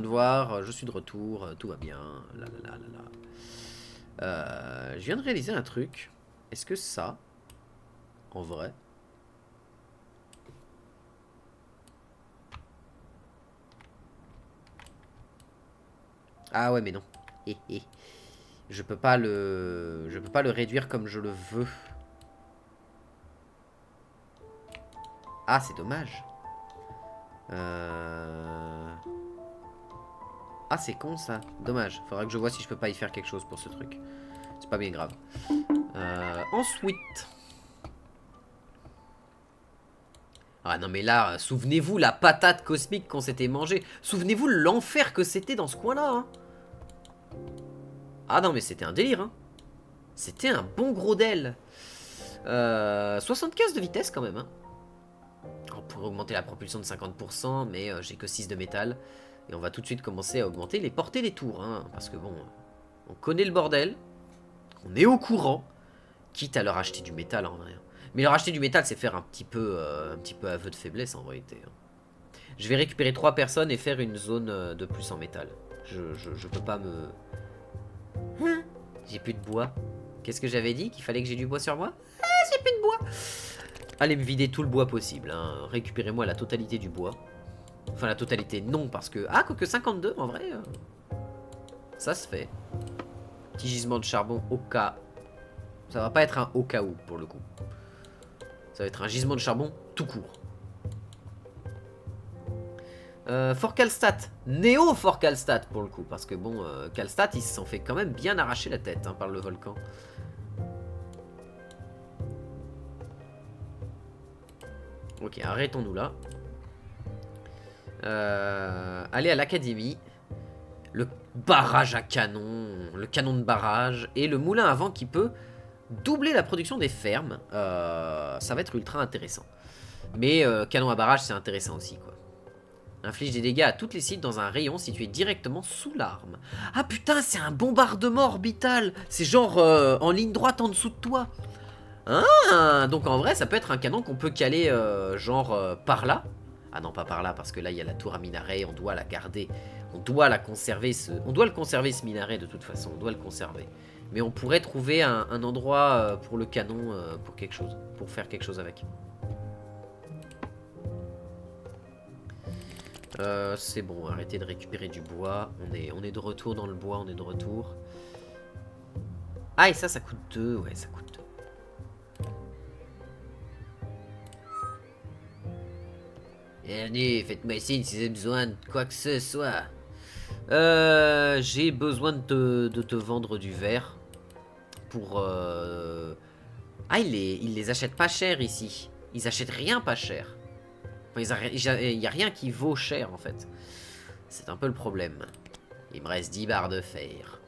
de voir, je suis de retour, tout va bien. Là, là, là, là, là. Je viens de réaliser un truc. Est-ce que ça, en vrai... Ah ouais, mais non. Hé, hé. Je peux pas le réduire comme je le veux. Ah, c'est dommage. Ah, c'est con ça. Dommage. Faudra que je vois si je peux pas y faire quelque chose pour ce truc. C'est pas bien grave. Ensuite. Ah non mais là, souvenez-vous la patate cosmique qu'on s'était mangée. Souvenez-vous l'enfer que c'était dans ce coin-là. Hein. Ah non mais c'était un délire. Hein. C'était un bon gros d'ailes. 75 de vitesse quand même. Hein. On pourrait augmenter la propulsion de 50%, mais j'ai que 6 de métal. Et on va tout de suite commencer à augmenter les portées des tours. Hein, parce que bon, on connaît le bordel. On est au courant. Quitte à leur acheter du métal en vrai. Mais leur acheter du métal, c'est faire un petit peu aveu de faiblesse en réalité. Hein. Je vais récupérer 3 personnes et faire une zone de plus en métal. Je peux pas me... Hein? J'ai plus de bois. Qu'est-ce que j'avais dit? Qu'il fallait que j'ai du bois sur moi? Ah, j'ai plus de bois. Allez me vider tout le bois possible. Hein. Récupérez-moi la totalité du bois. Enfin, la totalité, non, parce que... Ah, quoique 52, en vrai. Ça se fait. Petit gisement de charbon au cas... Ça va pas être un au cas où, pour le coup. Ça va être un gisement de charbon tout court. Fort Kalstad. Néo Fort Kalstad, pour le coup. Parce que bon, Kalstad, il s'en fait quand même bien arracher la tête hein, par le volcan. Ok, arrêtons-nous là. Allez à l'académie. Le barrage à canon. Le canon de barrage. Et le moulin à vent qui peut doubler la production des fermes. Ça va être ultra intéressant. Mais canon à barrage, c'est intéressant aussi, quoi. Inflige des dégâts à toutes les cibles dans un rayon situé directement sous l'arme. Ah putain, c'est un bombardement orbital. C'est genre en ligne droite en dessous de toi. Ah, donc en vrai, ça peut être un canon qu'on peut caler genre par là. Ah non, pas par là, parce que là, il y a la tour à minaret, on doit la garder. On doit la conserver, on doit le conserver, ce minaret, de toute façon. On doit le conserver. Mais on pourrait trouver un endroit pour le canon, pour quelque chose. Pour faire quelque chose avec. C'est bon, arrêtez de récupérer du bois. On est de retour dans le bois, on est de retour. Ah, et ça coûte 2. Ouais, ça coûte 2. Allez, faites-moi signe si vous avez besoin de quoi que ce soit. J'ai besoin de te vendre du verre. Pour... Ah, ils les achètent pas cher ici. Ils achètent rien pas cher. Enfin, il y a rien qui vaut cher, en fait. C'est un peu le problème. Il me reste 10 barres de fer.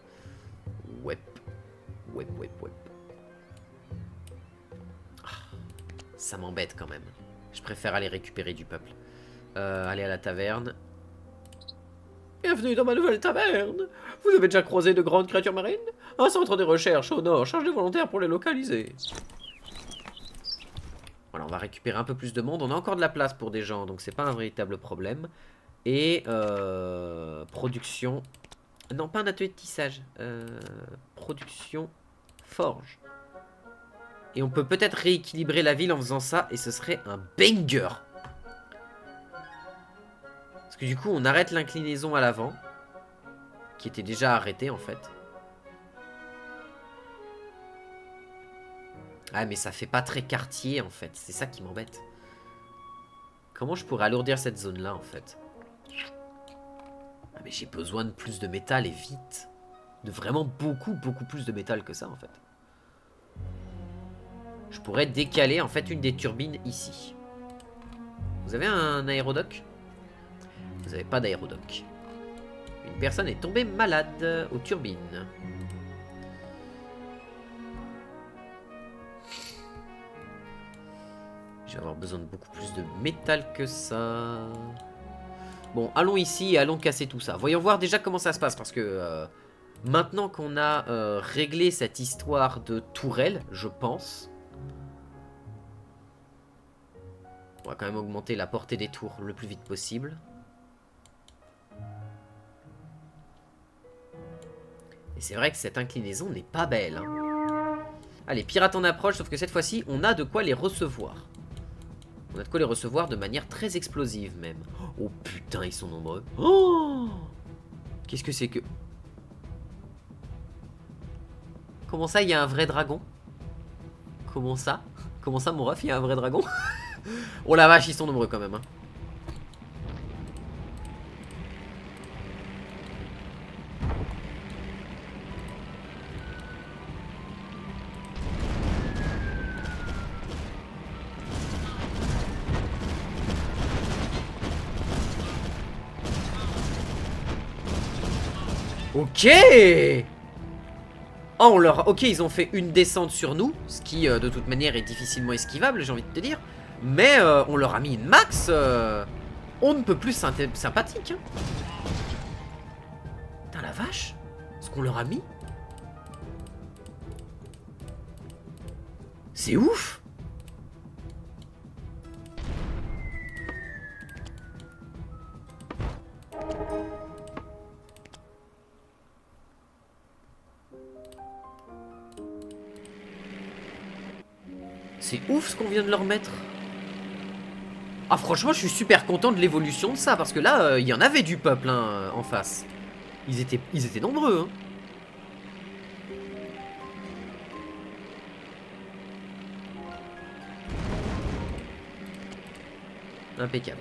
Ouais. Wep. Ça m'embête quand même. Je préfère aller récupérer du peuple. Aller à la taverne. Bienvenue dans ma nouvelle taverne. Vous avez déjà croisé de grandes créatures marines? Un centre de recherche au nord charge des volontaires pour les localiser. Voilà, on va récupérer un peu plus de monde. On a encore de la place pour des gens, donc c'est pas un véritable problème. Et production... Non, pas un atelier de tissage. Production forge. Et on peut peut-être rééquilibrer la ville en faisant ça, et ce serait un banger. Parce que du coup, on arrête l'inclinaison à l'avant, qui était déjà arrêtée en fait. Ah, mais ça fait pas très quartier en fait, c'est ça qui m'embête. Comment je pourrais alourdir cette zone-là en fait? Ah, mais j'ai besoin de plus de métal et vite. De vraiment beaucoup plus de métal que ça en fait. Je pourrais décaler en fait une des turbines ici. Vous avez un aérodoc? Vous n'avez pas d'aérodoc. Une personne est tombée malade aux turbines. Je vais avoir besoin de beaucoup plus de métal que ça. Bon, allons ici et allons casser tout ça. Voyons voir déjà comment ça se passe. Parce que maintenant qu'on a réglé cette histoire de tourelle, je pense... On va quand même augmenter la portée des tours le plus vite possible. Et c'est vrai que cette inclinaison n'est pas belle. Hein. Allez, pirates en approche, sauf que cette fois-ci, on a de quoi les recevoir. On a de quoi les recevoir de manière très explosive même. Oh putain, ils sont nombreux. Oh, qu'est-ce que c'est que... Comment ça, il y a un vrai dragon? Comment ça? Comment ça, mon ref, il y a un vrai dragon? Oh la vache, ils sont nombreux quand même. Hein. Ok. Oh, on leur... Ok, ils ont fait une descente sur nous, ce qui, de toute manière, est difficilement esquivable, j'ai envie de te dire. Mais on leur a mis une max. On ne peut plus sympathique. Hein. Putain, la vache. Ce qu'on leur a mis. C'est ouf. C'est ouf ce qu'on vient de leur mettre. Ah franchement je suis super content de l'évolution de ça. Parce que là il y en avait du peuple hein, en face. Ils étaient nombreux hein. Impeccable.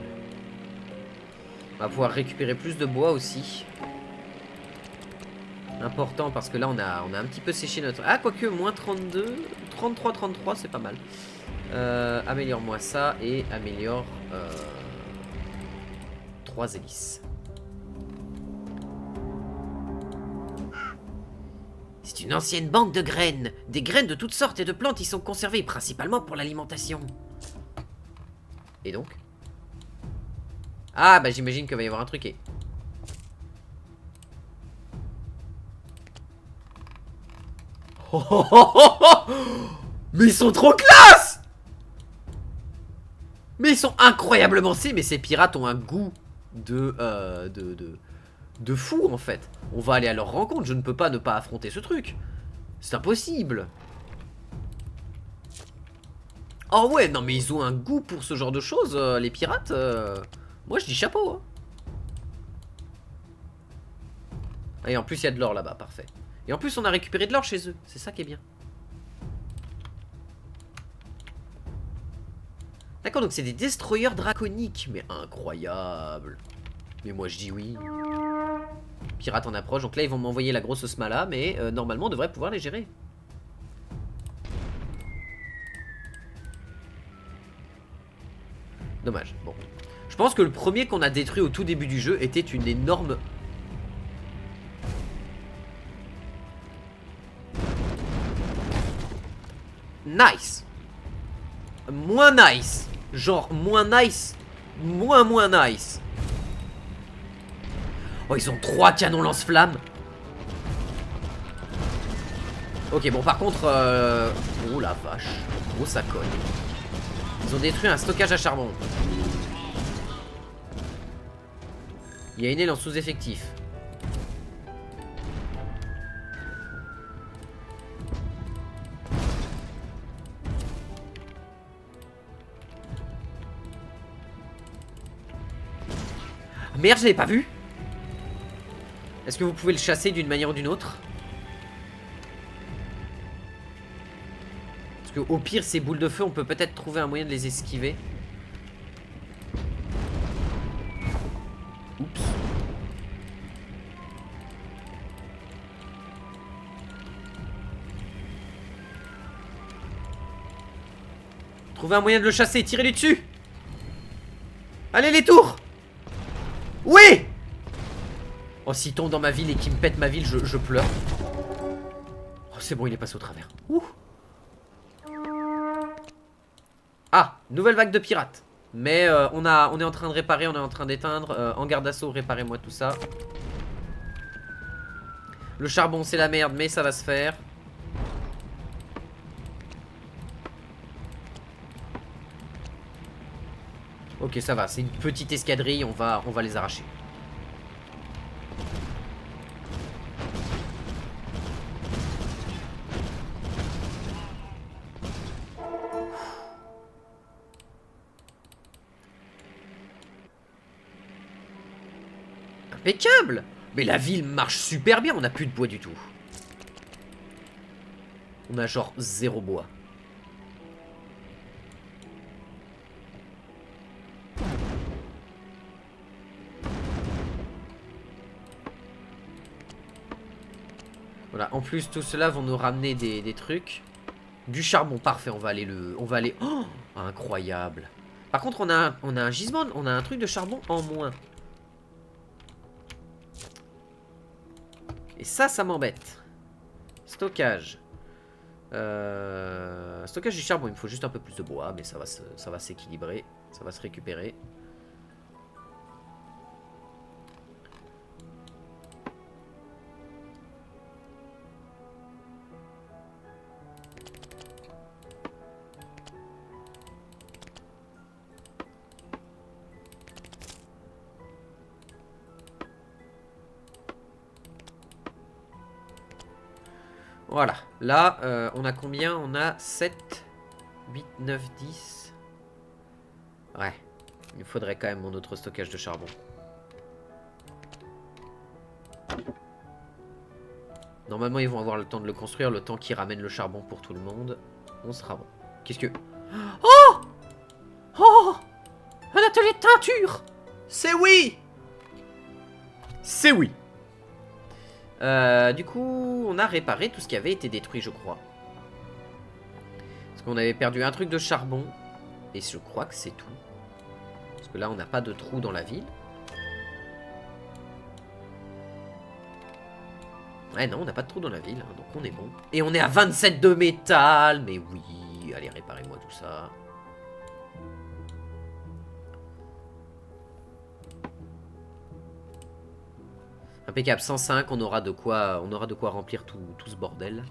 On va pouvoir récupérer plus de bois aussi. Important parce que là on a un petit peu séché notre... Ah quoique moins 32, 33, 33 c'est pas mal. Améliore-moi ça et améliore 3 hélices. C'est une ancienne banque de graines. Des graines de toutes sortes et de plantes y sont conservées, principalement pour l'alimentation. Et donc? Ah bah j'imagine qu'il va y avoir un truc et... Oh, oh, oh, oh, oh. Mais ils sont trop classe. Mais ils sont incroyablement si. Mais ces pirates ont un goût de fou en fait. On va aller à leur rencontre. Je ne peux pas ne pas affronter ce truc. C'est impossible. Oh ouais, non mais ils ont un goût pour ce genre de choses, les pirates. Moi je dis chapeau. Hein. Et en plus il y a de l'or là-bas, parfait. Et en plus on a récupéré de l'or chez eux. C'est ça qui est bien. D'accord, donc c'est des destroyers draconiques. Mais incroyable. Mais moi je dis oui. Pirates en approche. Donc là ils vont m'envoyer la grosse smala. Mais normalement on devrait pouvoir les gérer. Dommage, bon. Je pense que le premier qu'on a détruit au tout début du jeu était une énorme... Nice. Moins nice. Genre, moins nice. Moins nice. Oh, ils ont 3 canons lance-flammes. Ok, bon, par contre... Oh la vache. Oh, ça cogne. Ils ont détruit un stockage à charbon. Il y a une aile en sous-effectif. Merde, je l'avais pas vu. Est-ce que vous pouvez le chasser d'une manière ou d'une autre? Parce que au pire, ces boules de feu, on peut peut-être trouver un moyen de les esquiver. Oups. Trouver un moyen de le chasser, tirez-lui dessus. Allez les tours. Oui. Oh, s'il tombe dans ma ville et qu'il me pète ma ville, je pleure. Oh, c'est bon, il est passé au travers. Ouh. Ah, nouvelle vague de pirates. Mais on est en train de réparer, on est en train d'éteindre. En garde d'assaut, réparez-moi tout ça. Le charbon, c'est la merde, mais ça va se faire. Ok, ça va, c'est une petite escadrille, on va les arracher. Impeccable. Mais la ville marche super bien, on n'a plus de bois du tout. On a genre 0 bois. Voilà, en plus tout cela vont nous ramener des trucs. Du charbon, parfait, on va aller Oh, incroyable. Par contre on a un gisement, on a un truc de charbon en moins. Et ça m'embête. Stockage. Stockage du charbon, il me faut juste un peu plus de bois, mais ça va s'équilibrer, ça va se récupérer. Voilà, là, on a combien? On a 7, 8, 9, 10. Ouais, il me faudrait quand même mon autre stockage de charbon. Normalement, ils vont avoir le temps de le construire, le temps qu'ils ramènent le charbon pour tout le monde. On sera bon. Qu'est-ce que... Oh! Oh! Un atelier de teinture! C'est oui! C'est oui! Du coup, on a réparé tout ce qui avait été détruit, je crois. Parce qu'on avait perdu un truc de charbon. Et je crois que c'est tout. Parce que là, on n'a pas de trou dans la ville. Ouais, non, on n'a pas de trou dans la ville, hein, donc on est bon. Et on est à 27 de métal. Mais oui, allez, réparez-moi tout ça. Impeccable, 105, on aura de quoi remplir tout ce bordel.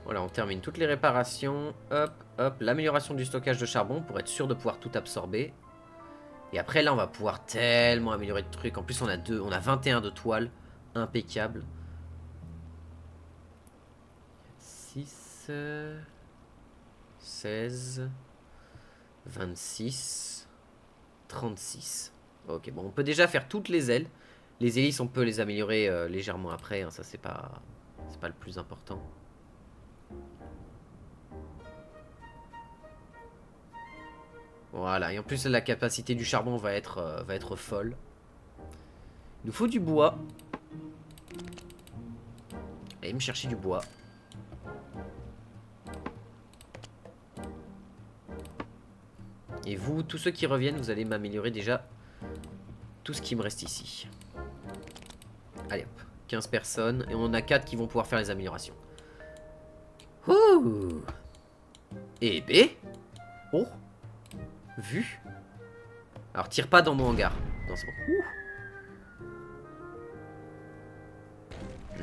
Voilà, on termine toutes les réparations. Hop, hop, l'amélioration du stockage de charbon pour être sûr de pouvoir tout absorber. Et après, là, on va pouvoir tellement améliorer de trucs. En plus, on a 21 de toile. Impeccable. 6, 16, 26, 36. Ok, bon, on peut déjà faire toutes les ailes. Les hélices, on peut les améliorer légèrement après. Hein, ça, c'est pas le plus important. Voilà, et en plus la capacité du charbon va être folle. Il nous faut du bois. Allez me chercher du bois. Et vous, tous ceux qui reviennent, vous allez m'améliorer déjà tout ce qui me reste ici. Allez hop, 15 personnes. Et on en a 4 qui vont pouvoir faire les améliorations. Ouh. Et B. Oh. Vu. Alors tire pas dans mon hangar. Non, c'est bon.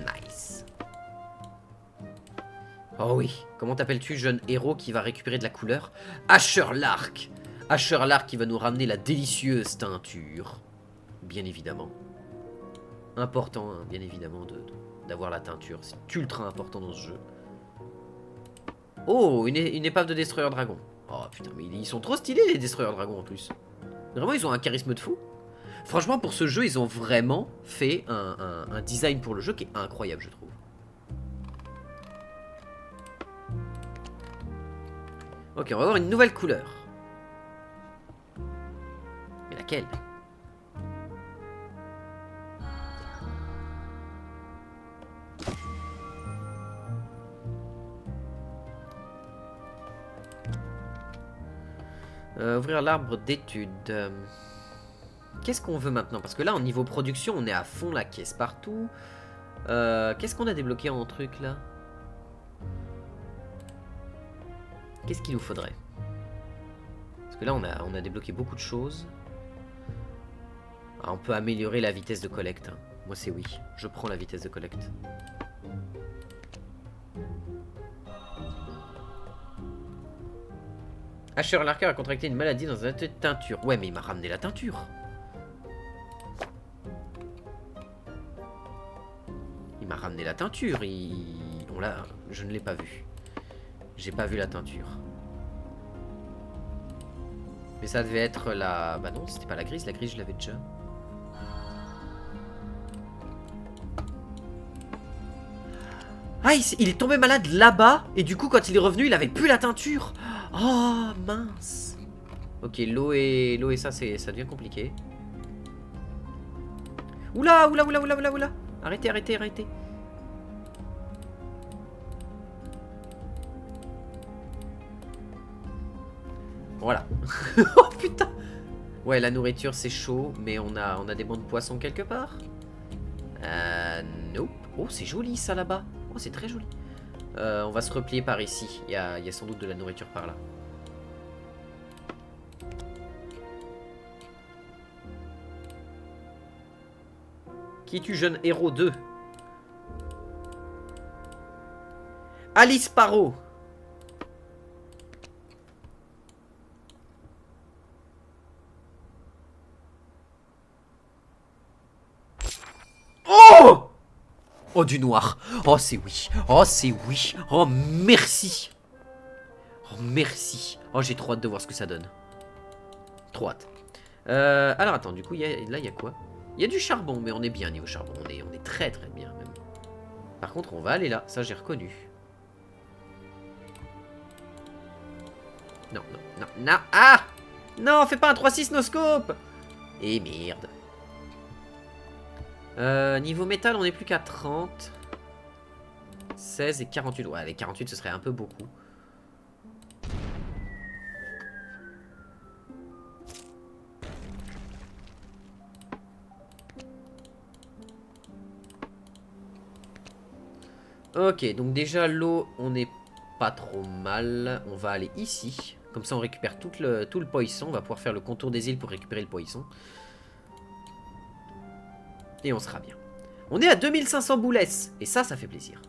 Nice. Oh oui. Comment t'appelles-tu, jeune héros qui va récupérer de la couleur? Asher Lark. Asher Lark qui va nous ramener la délicieuse teinture. Bien évidemment. Important, hein, bien évidemment, d'avoir la teinture. C'est ultra important dans ce jeu. Oh, une épave de Destroyer Dragon. Oh putain, mais ils sont trop stylés les Destroyer Dragon en plus. Vraiment, ils ont un charisme de fou. Franchement, pour ce jeu, ils ont vraiment fait un design pour le jeu qui est incroyable, je trouve. Ok, on va avoir une nouvelle couleur. Mais laquelle? Ouvrir l'arbre d'études. Qu'est-ce qu'on veut maintenant? Parce que là, au niveau production, on est à fond la caisse partout. Qu'est-ce qu'on a débloqué en truc là? Qu'est-ce qu'il nous faudrait? Parce que là, on a débloqué beaucoup de choses. Ah, on peut améliorer la vitesse de collecte. Hein. Moi c'est oui. Je prends la vitesse de collecte. Asher Larker a contracté une maladie dans un atelier de teinture. Ouais, mais il m'a ramené la teinture. Il m'a ramené la teinture. On l'a... Je ne l'ai pas vu. J'ai pas vu la teinture. Mais ça devait être la... Bah non, c'était pas la grise. La grise, je l'avais déjà. Ah, il est tombé malade là-bas. Et du coup, quand il est revenu, il avait plus la teinture. Oh, mince. Ok, l'eau et ça, ça devient compliqué. Oula, oula, oula, oula, oula, oula. Arrêtez, arrêtez, arrêtez. Voilà. Oh putain. Ouais, la nourriture c'est chaud, mais on a des bancs de poissons quelque part. Nope. Oh, c'est joli ça là-bas. Oh, c'est très joli. On va se replier par ici. Il y a sans doute de la nourriture par là. Qui es-tu, jeune héros 2? Alice Parot. Oh! Oh, du noir. Oh, c'est oui. Oh, c'est oui. Oh, merci. Oh, merci. Oh, j'ai trop hâte de voir ce que ça donne. Trop hâte. Alors, attends, du coup, là, il y a quoi? Il y a du charbon, mais on est bien niveau charbon. On est très très bien, même. Par contre, on va aller là. Ça, j'ai reconnu. Non, non, non, non. Ah! Non, fais pas un 3-6 no-scope! Et merde. Niveau métal, on est plus qu'à 30. 16 et 48. Ouais, les 48, ce serait un peu beaucoup. Ok, donc déjà l'eau, on n'est pas trop mal. On va aller ici. Comme ça, on récupère tout le poisson. On va pouvoir faire le contour des îles pour récupérer le poisson. Et on sera bien. On est à 2500 boulesses. Et ça fait plaisir.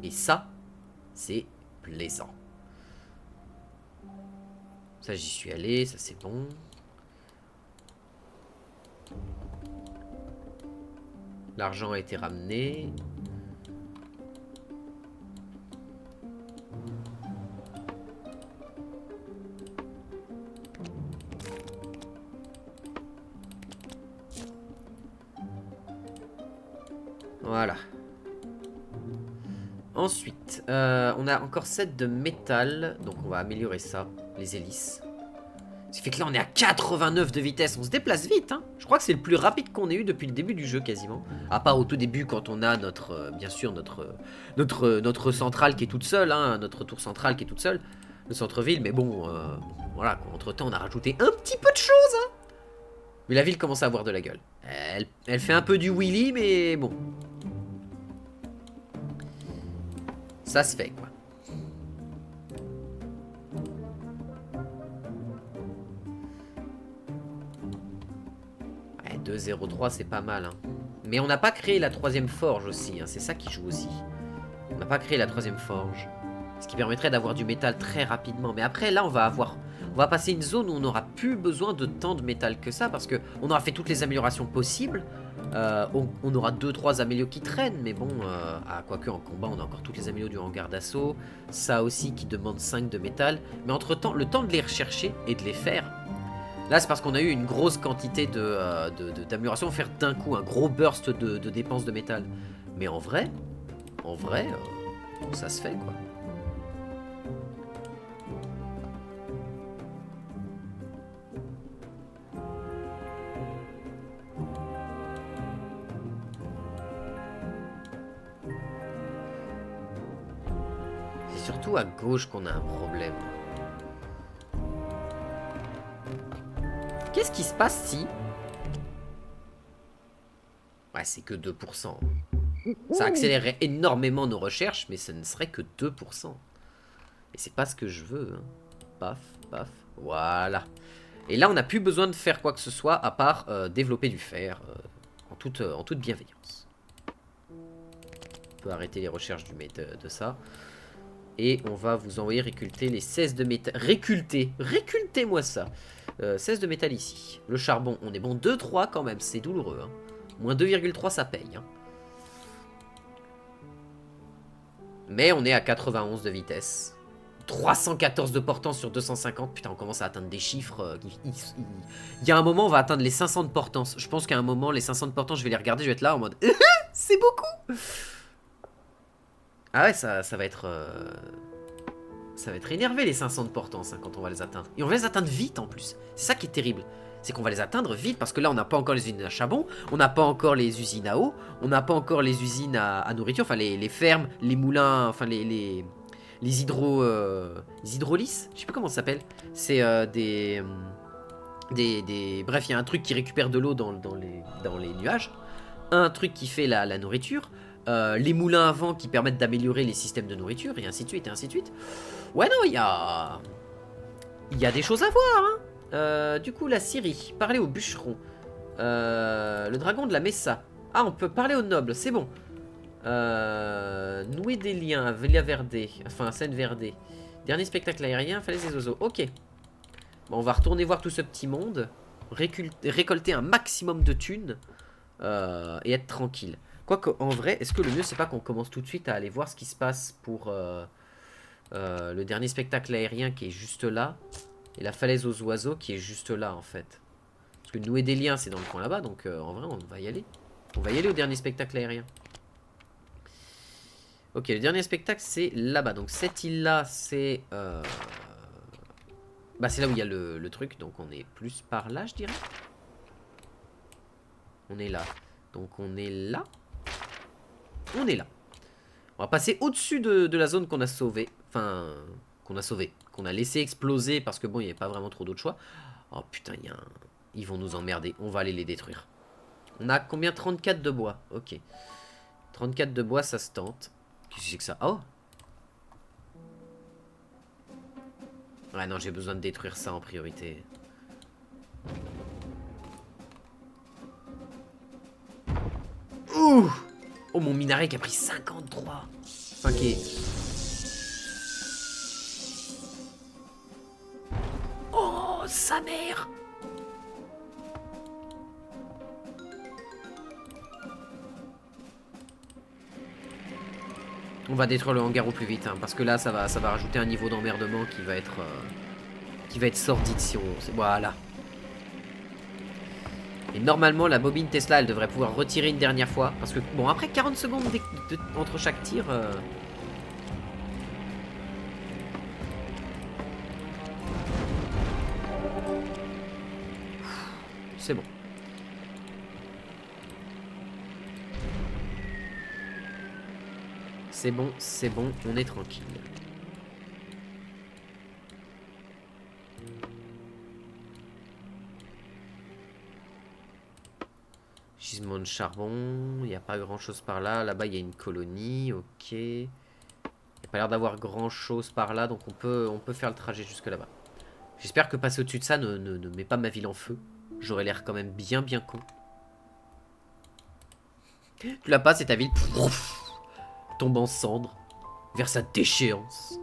Et ça, c'est plaisant. Ça, j'y suis allé. Ça, c'est bon. L'argent a été ramené. Voilà. Ensuite, on a encore 7 de métal. Donc on va améliorer ça, les hélices. Ce qui fait que là on est à 89 de vitesse. On se déplace vite, hein. Je crois que c'est le plus rapide qu'on ait eu depuis le début du jeu quasiment. À part au tout début quand on a notre, bien sûr, notre centrale qui est toute seule, hein, notre tour centrale qui est toute seule, le centre-ville. Mais bon, voilà, entre temps on a rajouté un petit peu de choses, hein. Mais la ville commence à avoir de la gueule. Elle fait un peu du wheelie, mais bon. Ça se fait, quoi. Ouais, 2,03, c'est pas mal, hein. Mais on n'a pas créé la troisième forge aussi, hein. C'est ça qui joue aussi. On n'a pas créé la troisième forge. Ce qui permettrait d'avoir du métal très rapidement. Mais après, là, on va passer une zone où on n'aura plus besoin de tant de métal que ça. Parce qu'on aura fait toutes les améliorations possibles. On aura 2-3 amélios qui traînent. Mais bon, quoique en combat, on a encore toutes les amélios du hangar d'assaut. Ça aussi qui demande 5 de métal. Mais entre-temps, le temps de les rechercher et de les faire. Là, c'est parce qu'on a eu une grosse quantité d'améliorations. Faire d'un coup un gros burst de dépenses de métal. Mais en vrai, ça se fait, quoi. C'est surtout à gauche qu'on a un problème. Qu'est-ce qui se passe si... Ouais, c'est que 2%. Ça accélérerait énormément nos recherches, mais ce ne serait que 2%. Et c'est pas ce que je veux, hein. Paf, paf, voilà. Et là, on n'a plus besoin de faire quoi que ce soit, à part développer du fer. en toute bienveillance. On peut arrêter les recherches de ça. Et on va vous envoyer réculter les 16 de métal. Récultez-moi ça. 16 de métal ici. Le charbon, on est bon. 2-3 quand même, c'est douloureux. Hein. Moins 2,3, ça paye. Hein. Mais on est à 91 de vitesse. 314 de portance sur 250. Putain, on commence à atteindre des chiffres. Il y a un moment, on va atteindre les 500 de portance. Je pense qu'à un moment, les 500 de portance, je vais les regarder. Je vais être là en mode... c'est beaucoup. Ah ouais, ça va être... Ça va être énervé les 500 de portance hein, quand on va les atteindre. Et on va les atteindre vite en plus. C'est ça qui est terrible. C'est qu'on va les atteindre vite parce que là on n'a pas encore les usines à charbon, on n'a pas encore les usines à eau, on n'a pas encore les usines à nourriture, enfin les fermes, les moulins, enfin les hydrolysses, je sais plus comment ça s'appelle. C'est bref, il y a un truc qui récupère de l'eau dans les nuages, un truc qui fait la nourriture, les moulins à vent qui permettent d'améliorer les systèmes de nourriture, et ainsi de suite, et ainsi de suite. Ouais, non, il y a des choses à voir, hein. Du coup, la Syrie, parler aux bûcherons. Le dragon de la Messa. Ah, on peut parler aux nobles, c'est bon. Nouer des liens à Villa Verde, enfin, Seine Verde. Dernier spectacle aérien, falaise des oiseaux. Ok. Bon, on va retourner voir tout ce petit monde. Récolter un maximum de thunes. Et être tranquille. Quoique, en vrai, est-ce que le mieux, c'est pas qu'on commence tout de suite à aller voir ce qui se passe pour le dernier spectacle aérien qui est juste là. Et la falaise aux oiseaux qui est juste là, en fait. Parce que nouer des liens, c'est dans le coin là-bas. Donc, en vrai, on va y aller. On va y aller au dernier spectacle aérien. Ok, le dernier spectacle, c'est là-bas. Donc, cette île-là, c'est... Bah, c'est là où il y a le truc. Donc, on est plus par là, je dirais. On est là. Donc, on est là. On est là. On va passer au-dessus de la zone qu'on a sauvée. Enfin, qu'on a sauvée. Qu'on a laissé exploser parce que bon, il n'y avait pas vraiment trop d'autres choix. Oh putain, ils vont nous emmerder. On va aller les détruire. On a combien? 34 de bois. Ok. 34 de bois, ça se tente. Qu'est-ce que c'est que ça? Oh! Ouais, non, j'ai besoin de détruire ça en priorité. Ouh! Oh, mon minaret qui a pris 53. Enfin, qui est... Oh, sa mère! On va détruire le hangar au plus vite, hein, parce que là, ça va rajouter un niveau d'emmerdement qui va être sordide si on... Voilà. Et normalement, la bobine Tesla, elle devrait pouvoir retirer une dernière fois. Parce que, bon, après 40 secondes entre chaque tir... C'est bon. C'est bon, on est tranquille. Gisement de charbon, il n'y a pas grand chose par là. Là-bas, il y a une colonie, ok. Il n'y a pas l'air d'avoir grand chose par là, donc on peut faire le trajet jusque là-bas. J'espère que passer au-dessus de ça ne met pas ma ville en feu. J'aurais l'air quand même bien con. Tu la passes et ta ville tombe en cendres vers sa déchéance.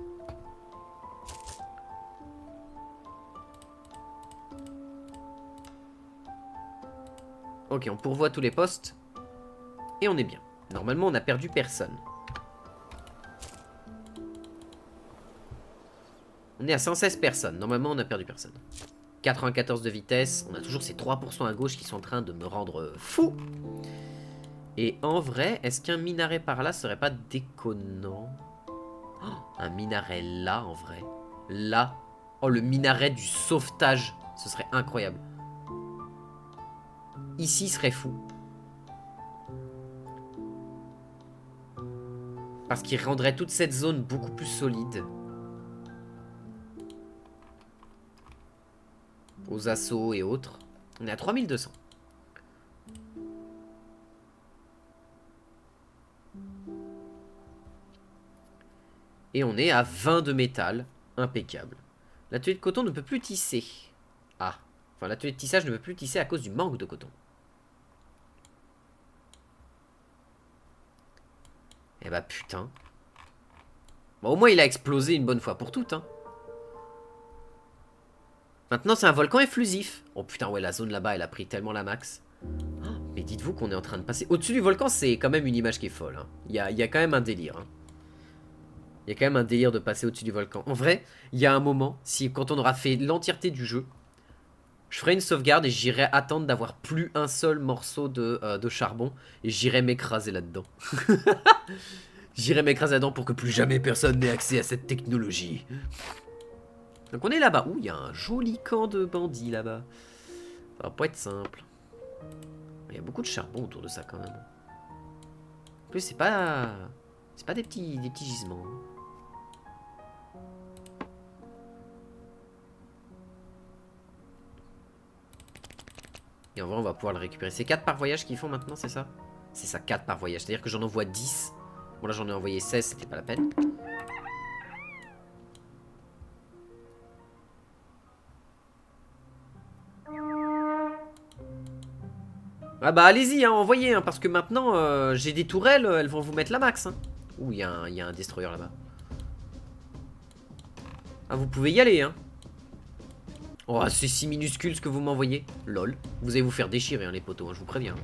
Ok, on pourvoit tous les postes. Et on est bien. Normalement, on n'a perdu personne. On est à 116 personnes. Normalement, on n'a perdu personne. 94 de vitesse. On a toujours ces 3% à gauche qui sont en train de me rendre fou. Et en vrai, est-ce qu'un minaret par là serait pas déconnant? Oh, un minaret là, en vrai. Là. Oh, le minaret du sauvetage. Ce serait incroyable. Ici serait fou. Parce qu'il rendrait toute cette zone beaucoup plus solide. Aux assauts et autres. On est à 3200. Et on est à 20 de métal. Impeccable. L'atelier de coton ne peut plus tisser. Ah. Enfin, l'atelier de tissage ne peut plus tisser à cause du manque de coton. Eh bah putain. Bon, au moins il a explosé une bonne fois pour toutes, hein. Maintenant c'est un volcan efflusif. Oh putain, ouais, la zone là-bas elle a pris tellement la max. Oh, mais dites-vous qu'on est en train de passer... Au-dessus du volcan, c'est quand même une image qui est folle, hein. Il y a quand même un délire, hein. Il y a quand même un délire de passer au-dessus du volcan. En vrai, il y a un moment, quand on aura fait l'entièreté du jeu, je ferai une sauvegarde et j'irai attendre d'avoir plus un seul morceau de charbon. Et j'irai m'écraser là-dedans. J'irai m'écraser là-dedans pour que plus jamais personne n'ait accès à cette technologie. Donc on est là-bas. Ouh, il y a un joli camp de bandits là-bas. Ça va pas être simple. Il y a beaucoup de charbon autour de ça quand même. En plus, c'est pas des petits gisements. Et en vrai, on va pouvoir le récupérer. C'est 4 par voyage qu'ils font maintenant, c'est ça? C'est ça, 4 par voyage. C'est-à-dire que j'en envoie 10. Bon, là, j'en ai envoyé 16, c'était pas la peine. Ah bah, allez-y, hein, envoyez, hein, parce que maintenant, j'ai des tourelles, elles vont vous mettre la max. Hein. Ouh, il y a un destroyer là-bas. Ah, vous pouvez y aller, hein. Oh, c'est si minuscule ce que vous m'envoyez. Lol. Vous allez vous faire déchirer, hein, les poteaux, hein, je vous préviens.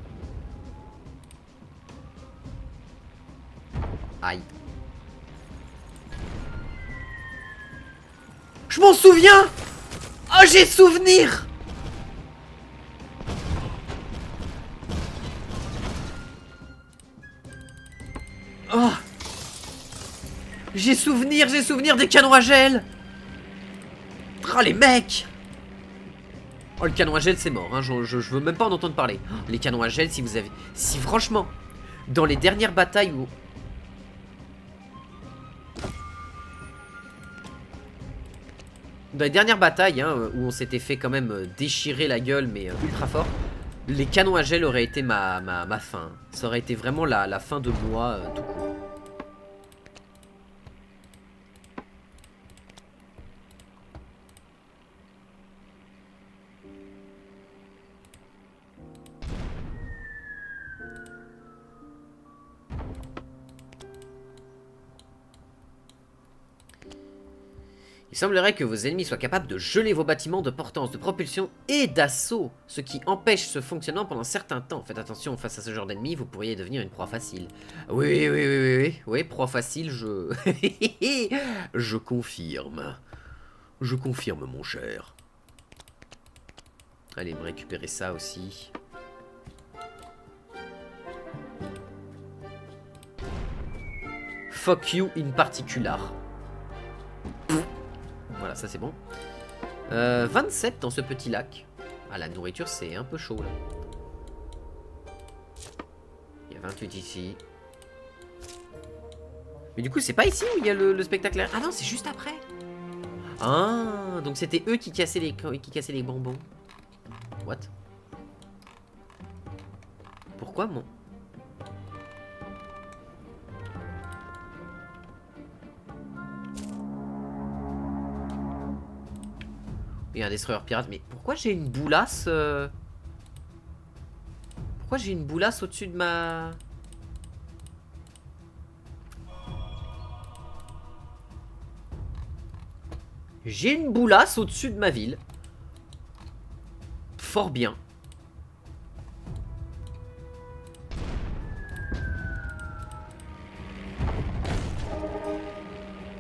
Aïe. Je m'en souviens! Oh, j'ai souvenir! Oh! J'ai souvenir des canons à gel! Oh, les mecs! Oh, le canon à gel, c'est mort, hein. Je veux même pas en entendre parler. Oh, les canons à gel, si vous avez... Si franchement, dans les dernières batailles où... Dans les dernières batailles, hein, où on s'était fait quand même déchirer la gueule, mais ultra fort, les canons à gel auraient été ma fin. Ça aurait été vraiment la fin de moi, tout court. Il semblerait que vos ennemis soient capables de geler vos bâtiments de portance, de propulsion et d'assaut, ce qui empêche ce fonctionnement pendant un certain temps. Faites attention, face à ce genre d'ennemis, vous pourriez devenir une proie facile. Oui, proie facile, je... Je confirme. Je confirme, mon cher. Allez, me récupérer ça aussi. Fuck you in particular. Voilà, ça c'est bon. 27 dans ce petit lac. Ah, la nourriture, c'est un peu chaud, là. Il y a 28 ici. Mais du coup, c'est pas ici où il y a le spectacle. Ah non, c'est juste après. Ah, donc c'était eux qui cassaient les bonbons. What? Pourquoi mon... Il y a un destroyer pirate, mais pourquoi j'ai une boulasse Pourquoi j'ai une boulasse au-dessus de ma... J'ai une boulasse au-dessus de ma ville. Fort bien.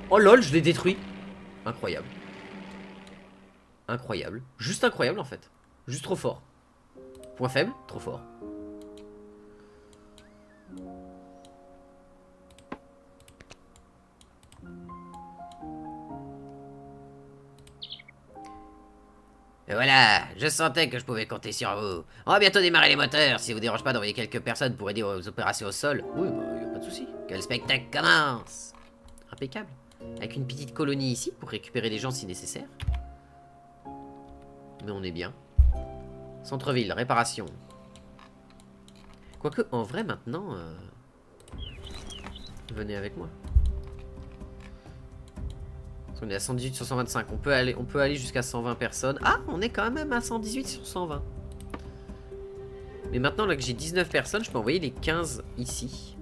Oh lol, je l'ai détruit. Incroyable. Incroyable. Juste incroyable en fait. Juste trop fort. Point faible, trop fort. Et voilà, je sentais que je pouvais compter sur vous. On va bientôt démarrer les moteurs. Si vous dérange pas d'envoyer quelques personnes pour aider aux opérations au sol. Oui, bah, y a pas de souci. Que le spectacle commence. Impeccable. Avec une petite colonie ici pour récupérer des gens si nécessaire. Mais on est bien. Centre-ville, réparation. Quoique, en vrai, maintenant... Venez avec moi. On est à 118 sur 125. On peut aller jusqu'à 120 personnes. Ah, on est quand même à 118 sur 120. Mais maintenant, là que j'ai 19 personnes, je peux envoyer les 15 ici.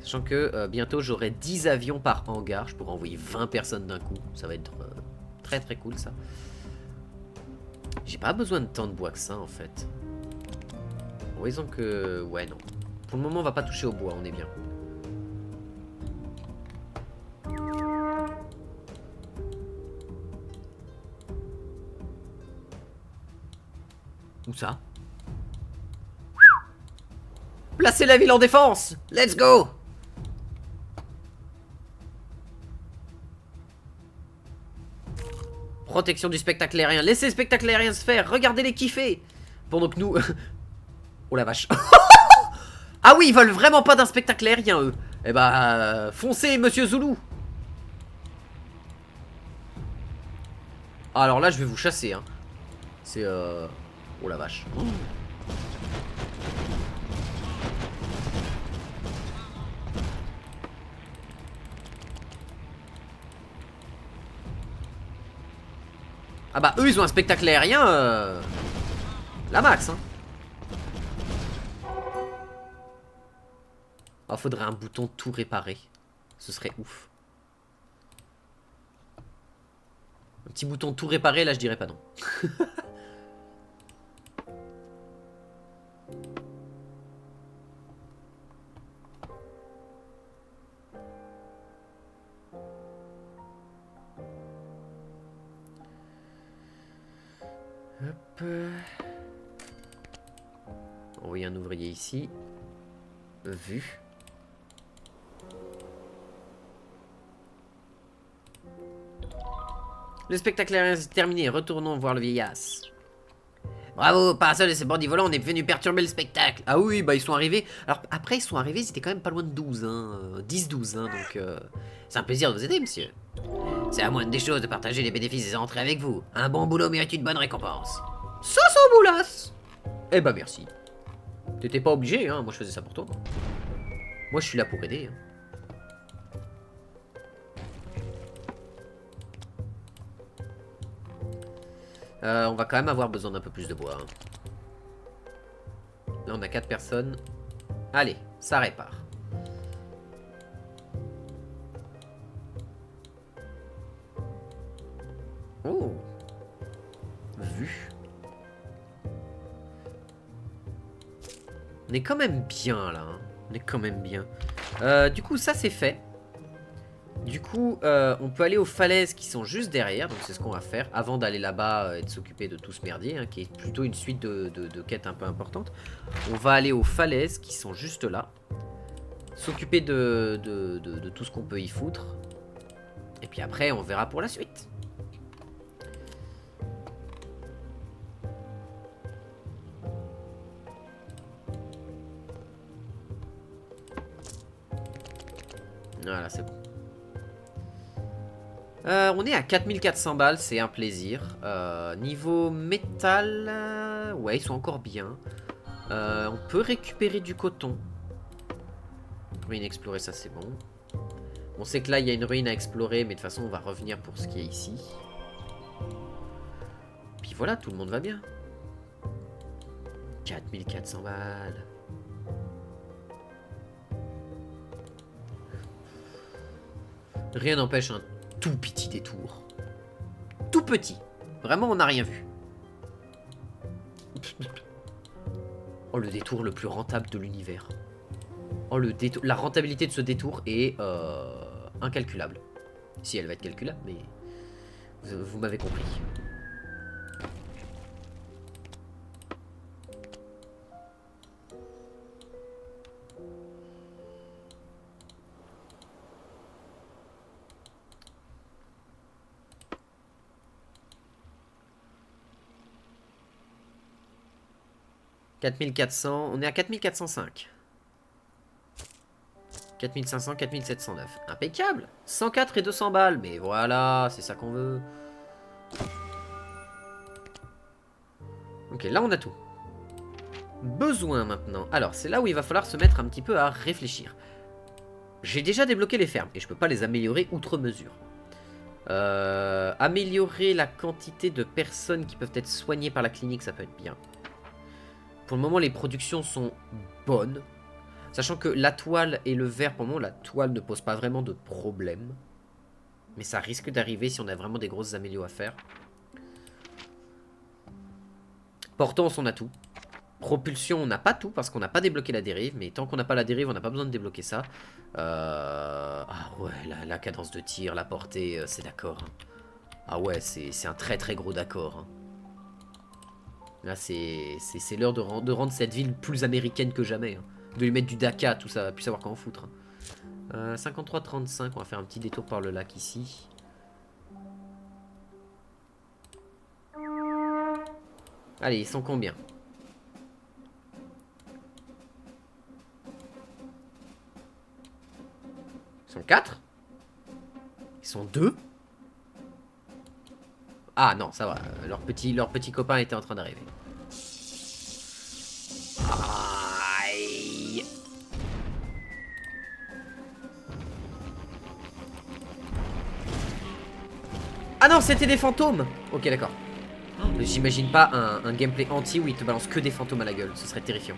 Sachant que bientôt j'aurai 10 avions par hangar. Je pourrai envoyer 20 personnes d'un coup. Ça va être très très cool ça. J'ai pas besoin de tant de bois que ça en fait. Voyons que... Ouais non. Pour le moment on va pas toucher au bois, on est bien. Où ça? Placez la ville en défense! Let's go! Protection du spectacle aérien. Laissez le spectacle aérien se faire. Regardez-les kiffer. Pendant que nous... Oh la vache. Ah oui, ils veulent vraiment pas d'un spectacle aérien, eux. Eh bah, foncez, monsieur Zoulou. Ah, alors là, je vais vous chasser, hein. C'est... Oh la vache. Ah bah, eux, ils ont un spectacle aérien... La max, hein. Oh, faudrait un bouton tout réparer. Ce serait ouf. Un petit bouton tout réparer, là, je dirais pas non. Hop. Envoyer un ouvrier ici. Vu. Le spectacle aérien est terminé. Retournons voir le vieillesse. Bravo, Parasol et ses bandits volants, on est venu perturber le spectacle. Ah oui, bah ils sont arrivés. Alors après, ils sont arrivés, ils étaient quand même pas loin de 12, hein. 10-12, hein, donc... C'est un plaisir de vous aider, monsieur. C'est à moindre des choses de partager les bénéfices des entrées avec vous. Un bon boulot mérite une bonne récompense. 500 boulasses. Eh bah merci. T'étais pas obligé, hein, moi je faisais ça pour toi. Moi je suis là pour aider. Hein. On va quand même avoir besoin d'un peu plus de bois. Hein. Là on a 4 personnes. Allez, ça répare. Oh. Vu. On est quand même bien là. Hein. On est quand même bien. Du coup ça c'est fait. Du coup, on peut aller aux falaises qui sont juste derrière, donc c'est ce qu'on va faire avant d'aller là-bas et de s'occuper de tout ce merdier, hein, qui est plutôt une suite de quêtes un peu importantes. On va aller aux falaises qui sont juste là, s'occuper de tout ce qu'on peut y foutre, et puis après on verra pour la suite. Voilà, c'est bon. On est à 4400 balles, c'est un plaisir. Niveau métal, ouais, ils sont encore bien. On peut récupérer du coton. Ruine explorée, ça c'est bon. On sait que là, il y a une ruine à explorer, mais de toute façon, on va revenir pour ce qui est ici. Puis voilà, tout le monde va bien. 4400 balles. Rien n'empêche un tout petit détour. Tout petit. Vraiment, on n'a rien vu. Oh, le détour le plus rentable de l'univers. Oh, la rentabilité de ce détour est incalculable. Si elle va être calculable, mais vous m'avez compris. « 4400, on est à 4405. 4500, 4709. Impeccable. 104 et 200 balles. Mais voilà, c'est ça qu'on veut. Ok, là on a tout. Besoin maintenant. Alors, c'est là où il va falloir se mettre un petit peu à réfléchir. J'ai déjà débloqué les fermes et je peux pas les améliorer outre mesure. Améliorer la quantité de personnes qui peuvent être soignées par la clinique, ça peut être bien. Pour le moment, les productions sont bonnes. Sachant que la toile et le verre, pour moi, la toile ne pose pas vraiment de problème. Mais ça risque d'arriver si on a vraiment des grosses améliorations à faire. Portance, on a tout. Propulsion, on n'a pas tout parce qu'on n'a pas débloqué la dérive. Mais tant qu'on n'a pas la dérive, on n'a pas besoin de débloquer ça. Ah ouais, la cadence de tir, la portée, c'est d'accord. Ah ouais, c'est un très très gros d'accord. Hein. Là, c'est l'heure de rendre cette ville plus américaine que jamais. Hein. De lui mettre du DACA, tout ça, plus savoir quoi en foutre. 53-35, on va faire un petit détour par le lac ici. Allez, ils sont combien? Ils sont 4? Ils sont 2? Ah non, ça va, leur petit copain était en train d'arriver. Aïe. Ah non, c'était des fantômes. Ok, d'accord. J'imagine pas un gameplay anti où il te balance que des fantômes à la gueule. Ce serait terrifiant.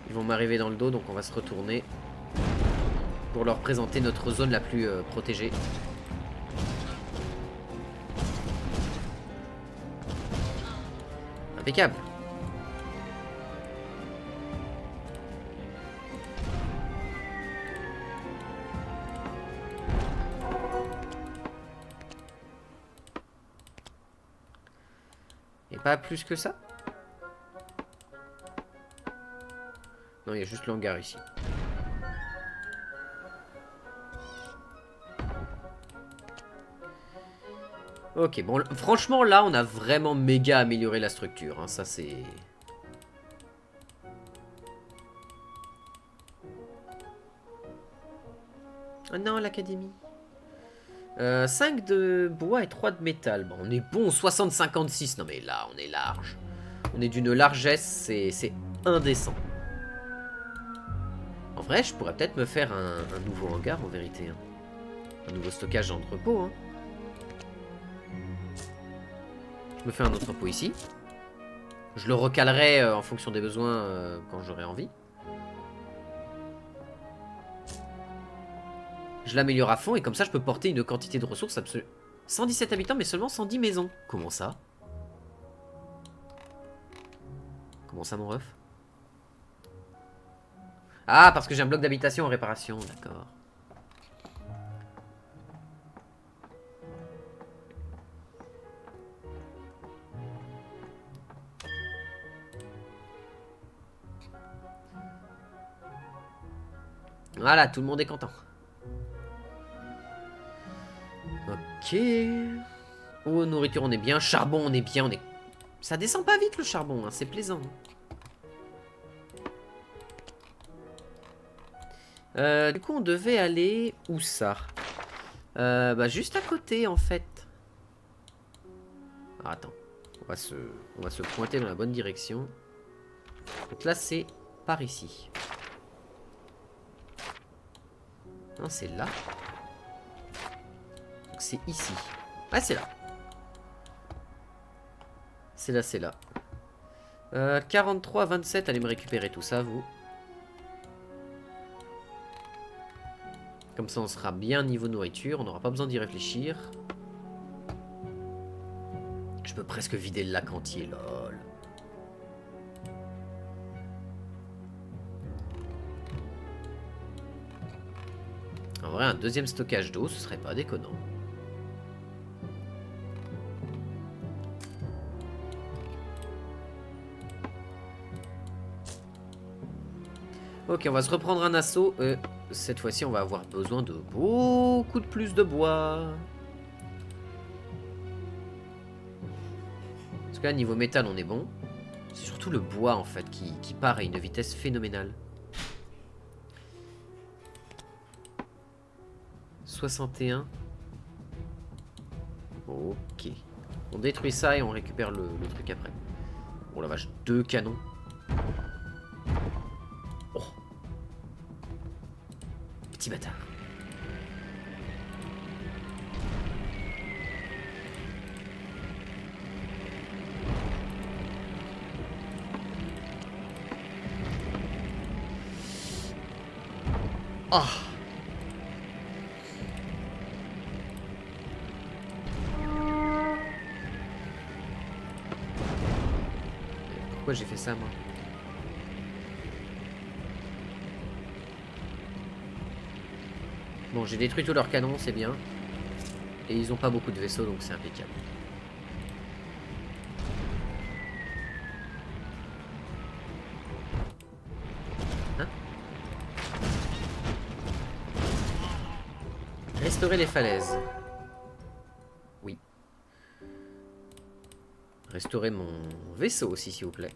Ils vont m'arriver dans le dos, donc on va se retourner pour leur présenter notre zone la plus protégée. Impeccable. Et pas plus que ça? Non, il y a juste le hangar ici. Ok, bon, franchement, là, on a vraiment méga amélioré la structure. Hein, ça, c'est... Ah non, l'académie. 5 de bois et 3 de métal. Bon, on est bon, 60-56. Non, mais là, on est large. On est d'une largesse, c'est indécent. En vrai, je pourrais peut-être me faire un nouveau hangar, en vérité. Hein. Un nouveau stockage d'entrepôt. Hein. Je me fais un entrepôt ici. Je le recalerai en fonction des besoins quand j'aurai envie. Je l'améliore à fond et comme ça je peux porter une quantité de ressources absolument... 117 habitants mais seulement 110 maisons. Comment ça? Comment ça mon ref? Ah parce que j'ai un bloc d'habitation en réparation, d'accord. Voilà, tout le monde est content. Ok. Oh, nourriture, on est bien. Charbon, on est bien. On est... Ça descend pas vite le charbon, hein, c'est plaisant. Du coup, on devait aller... Où ça? Bah, juste à côté, en fait. Ah, attends. On va se pointer dans la bonne direction. Donc là, c'est par ici. Non, c'est là. Donc c'est ici. Ah, c'est là. C'est là, c'est là. 43, 27. Allez me récupérer tout ça, vous. Comme ça, on sera bien niveau nourriture. On n'aura pas besoin d'y réfléchir. Je peux presque vider le lac entier, lol. En vrai, un deuxième stockage d'eau, ce serait pas déconnant. Ok, on va se reprendre un assaut. Cette fois-ci, on va avoir besoin de beaucoup de plus de bois. Parce que là, niveau métal, on est bon. C'est surtout le bois, en fait, qui part à une vitesse phénoménale. 61. Ok. On détruit ça et on récupère le truc après. Oh la vache, 2 canons. Oh. Petit bâtard. Ah. Pourquoi j'ai fait ça, moi? Bon, j'ai détruit tous leurs canons, c'est bien. Et ils ont pas beaucoup de vaisseaux, donc c'est impeccable. Hein? Restaurer les falaises. Oui. Restaurer mon vaisseau aussi, s'il vous plaît.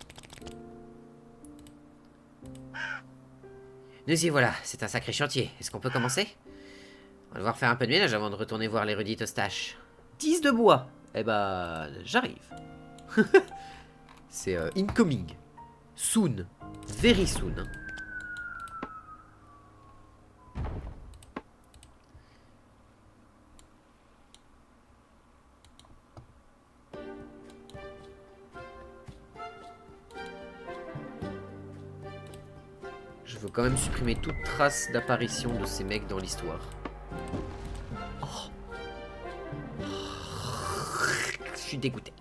Nous y voilà, c'est un sacré chantier. Est-ce qu'on peut commencer? On va devoir faire un peu de ménage avant de retourner voir l'érudite Eustache. 10 de bois. Eh bah, j'arrive. C'est incoming. Soon. Very soon. Hein. Je veux quand même supprimer toute trace d'apparition de ces mecs dans l'histoire. Oh. Je suis dégoûté.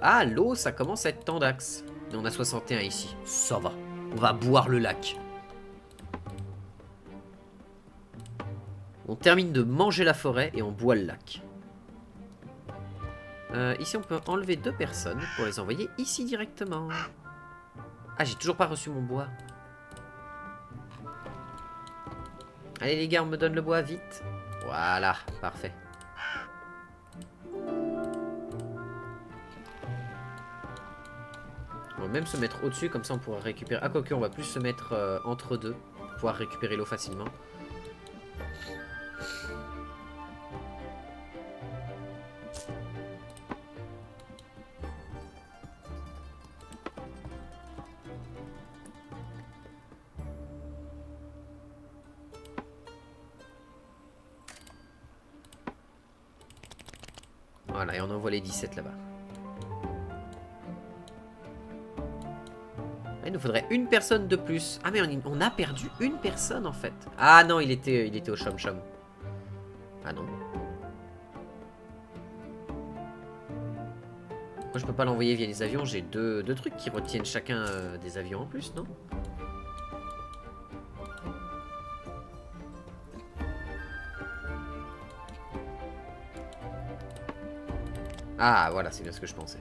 Ah, l'eau, ça commence à être tendax. Mais on a 61 ici. Ça va. On va boire le lac. On termine de manger la forêt et on boit le lac. Ici, on peut enlever 2 personnes pour les envoyer ici directement. Ah, j'ai toujours pas reçu mon bois. Allez, les gars, on me donne le bois, vite. Voilà, parfait. On va même se mettre au-dessus, comme ça on pourra récupérer... Ah, quoique, on va plus se mettre entre deux, pour pouvoir récupérer l'eau facilement. Voilà, et on envoie les 17 là-bas. Il nous faudrait une personne de plus. Ah mais on a perdu une personne en fait. Ah non, il était au chum-chum. Ah non. Moi je peux pas l'envoyer via les avions. J'ai deux trucs qui retiennent chacun des avions en plus, non? Ah voilà, c'est bien ce que je pensais.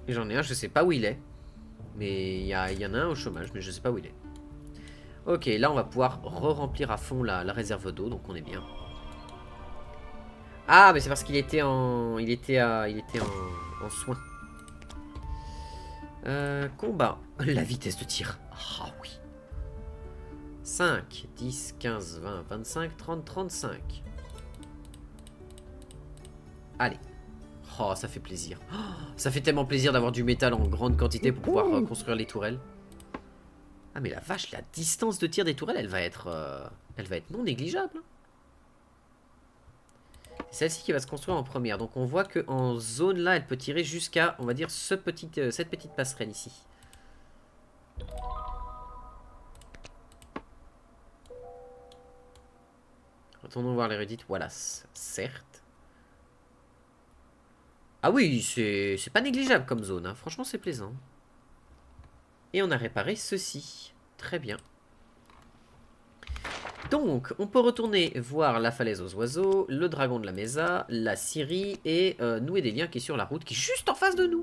Et j'en ai un, je sais pas où il est. Mais il y en a un au chômage, mais je sais pas où il est. Ok, là on va pouvoir re-remplir à fond la réserve d'eau, donc on est bien. Ah, mais c'est parce qu'il était en... Il était en soin. Combat. La vitesse de tir. Ah oui. 5, 10, 15, 20, 25, 30, 35. Allez. Oh, ça fait plaisir. Oh, ça fait tellement plaisir d'avoir du métal en grande quantité pour pouvoir construire les tourelles. Ah mais la vache, la distance de tir des tourelles, elle va être non négligeable. C'est celle-ci qui va se construire en première. Donc on voit qu'en zone là, elle peut tirer jusqu'à, on va dire, cette petite passerelle ici. Retournons voir l'érudite Wallace. Certes. Ah oui, c'est pas négligeable comme zone. Hein. Franchement, c'est plaisant. Et on a réparé ceci. Très bien. Donc, on peut retourner voir la falaise aux oiseaux, le dragon de la Mesa, la Syrie et nouer des liens qui est sur la route, qui est juste en face de nous.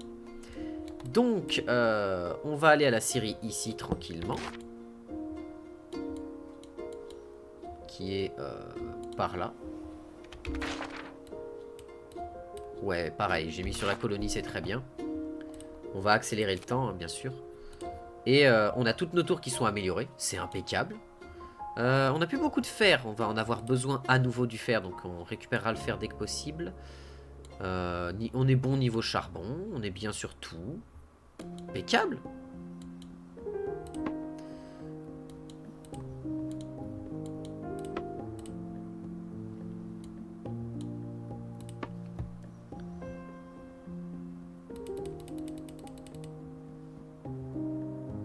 Donc, on va aller à la Syrie ici, tranquillement. Qui est par là. Ouais, pareil, j'ai mis sur la colonie, c'est très bien. On va accélérer le temps, hein, bien sûr. Et on a toutes nos tours qui sont améliorées, c'est impeccable. On n'a plus beaucoup de fer, on va en avoir besoin à nouveau du fer, donc on récupérera le fer dès que possible. On est bon niveau charbon, on est bien sur tout. Impeccable.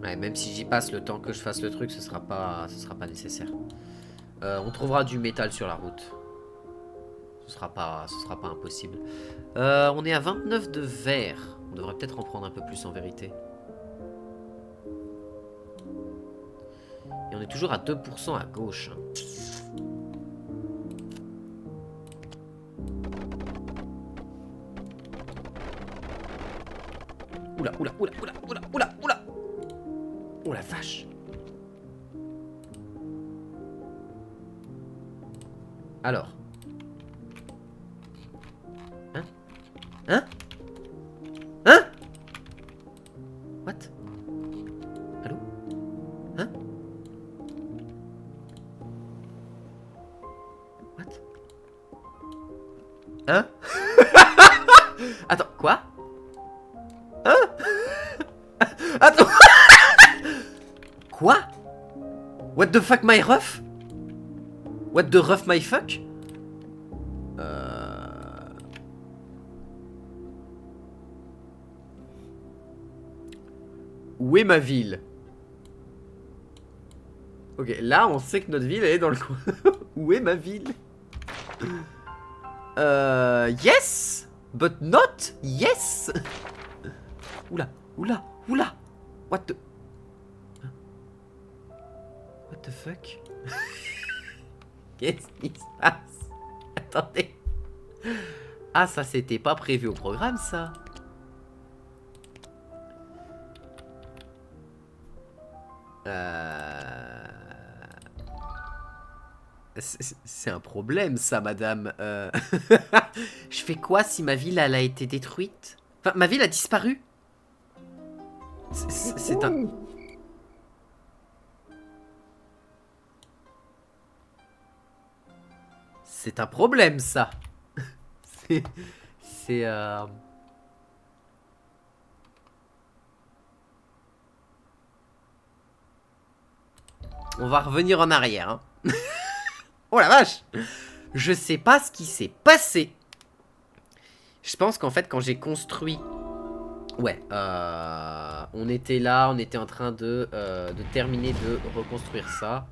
Ouais, même si j'y passe le temps que je fasse le truc, ce sera pas nécessaire. On trouvera du métal sur la route. Ce sera pas impossible. On est à 29 de verre. On devrait peut-être en prendre un peu plus en vérité. Et on est toujours à 2% à gauche. Oula, oula, oula, oula, oula, oula, oula. Oh la vache. Alors. Hein? Hein? Hein? What? Allô? Hein? What? Hein? Attends, quoi? Hein? Attends. Quoi? What the fuck my ref? What the ref my fuck? Où est ma ville? Ok, là on sait que notre ville elle est dans le coin. Où est ma ville? Yes, but not yes. Oula, oula, oula. What the... What the fuck? Qu'est-ce qui se passe? Attendez. Ah, ça c'était pas prévu au programme, ça. C'est un problème, ça, madame. Je fais quoi si ma ville, elle a été détruite? Enfin, ma ville a disparu. C'est un... C'est un problème, ça. C'est... On va revenir en arrière, hein. Oh la vache! Je sais pas ce qui s'est passé. Je pense qu'en fait, quand j'ai construit... Ouais, on était là, on était en train de terminer de reconstruire ça.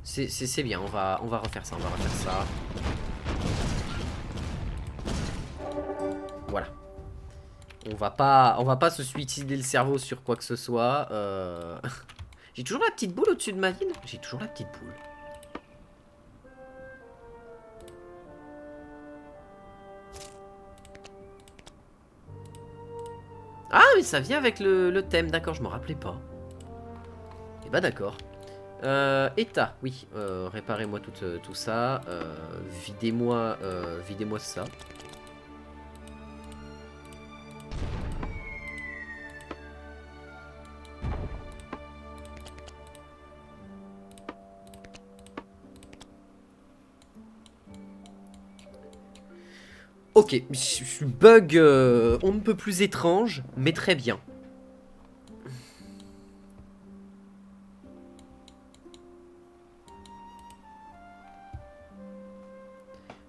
C'est bien, on va refaire ça, Voilà. On va pas se suicider le cerveau sur quoi que ce soit. J'ai toujours la petite boule au-dessus de ma ville. J'ai toujours la petite boule. Ah, mais ça vient avec le thème, d'accord, je me rappelais pas. Et bah d'accord. État, oui, réparez-moi tout ça. Videz-moi ça. Ok, bug on ne peut plus étrange, mais très bien.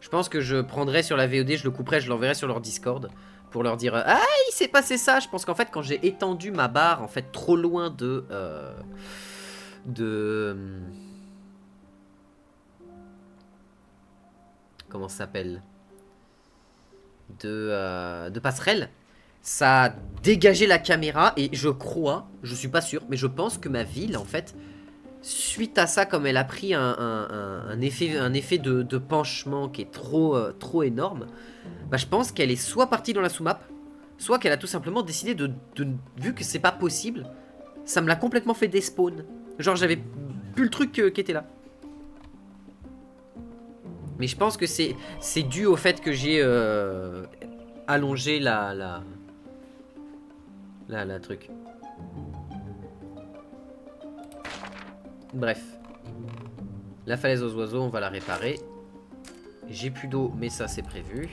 Je pense que je prendrai sur la VOD, je le couperai, je l'enverrai sur leur Discord pour leur dire ah, il s'est passé ça. Je pense qu'en fait, quand j'ai étendu ma barre en fait trop loin de comment ça s'appelle, de passerelle, ça a dégagé la caméra et je crois, je suis pas sûr, mais je pense que ma ville en fait, suite à ça, comme elle a pris un effet de penchement qui est trop énorme, bah je pense qu'elle est soit partie dans la sous-map, soit qu'elle a tout simplement décidé vu que c'est pas possible, ça me l'a complètement fait despawn. Genre j'avais plus le truc qui était là. Mais je pense que c'est dû au fait que j'ai allongé la truc. Bref. La falaise aux oiseaux, on va la réparer. J'ai plus d'eau, mais ça c'est prévu.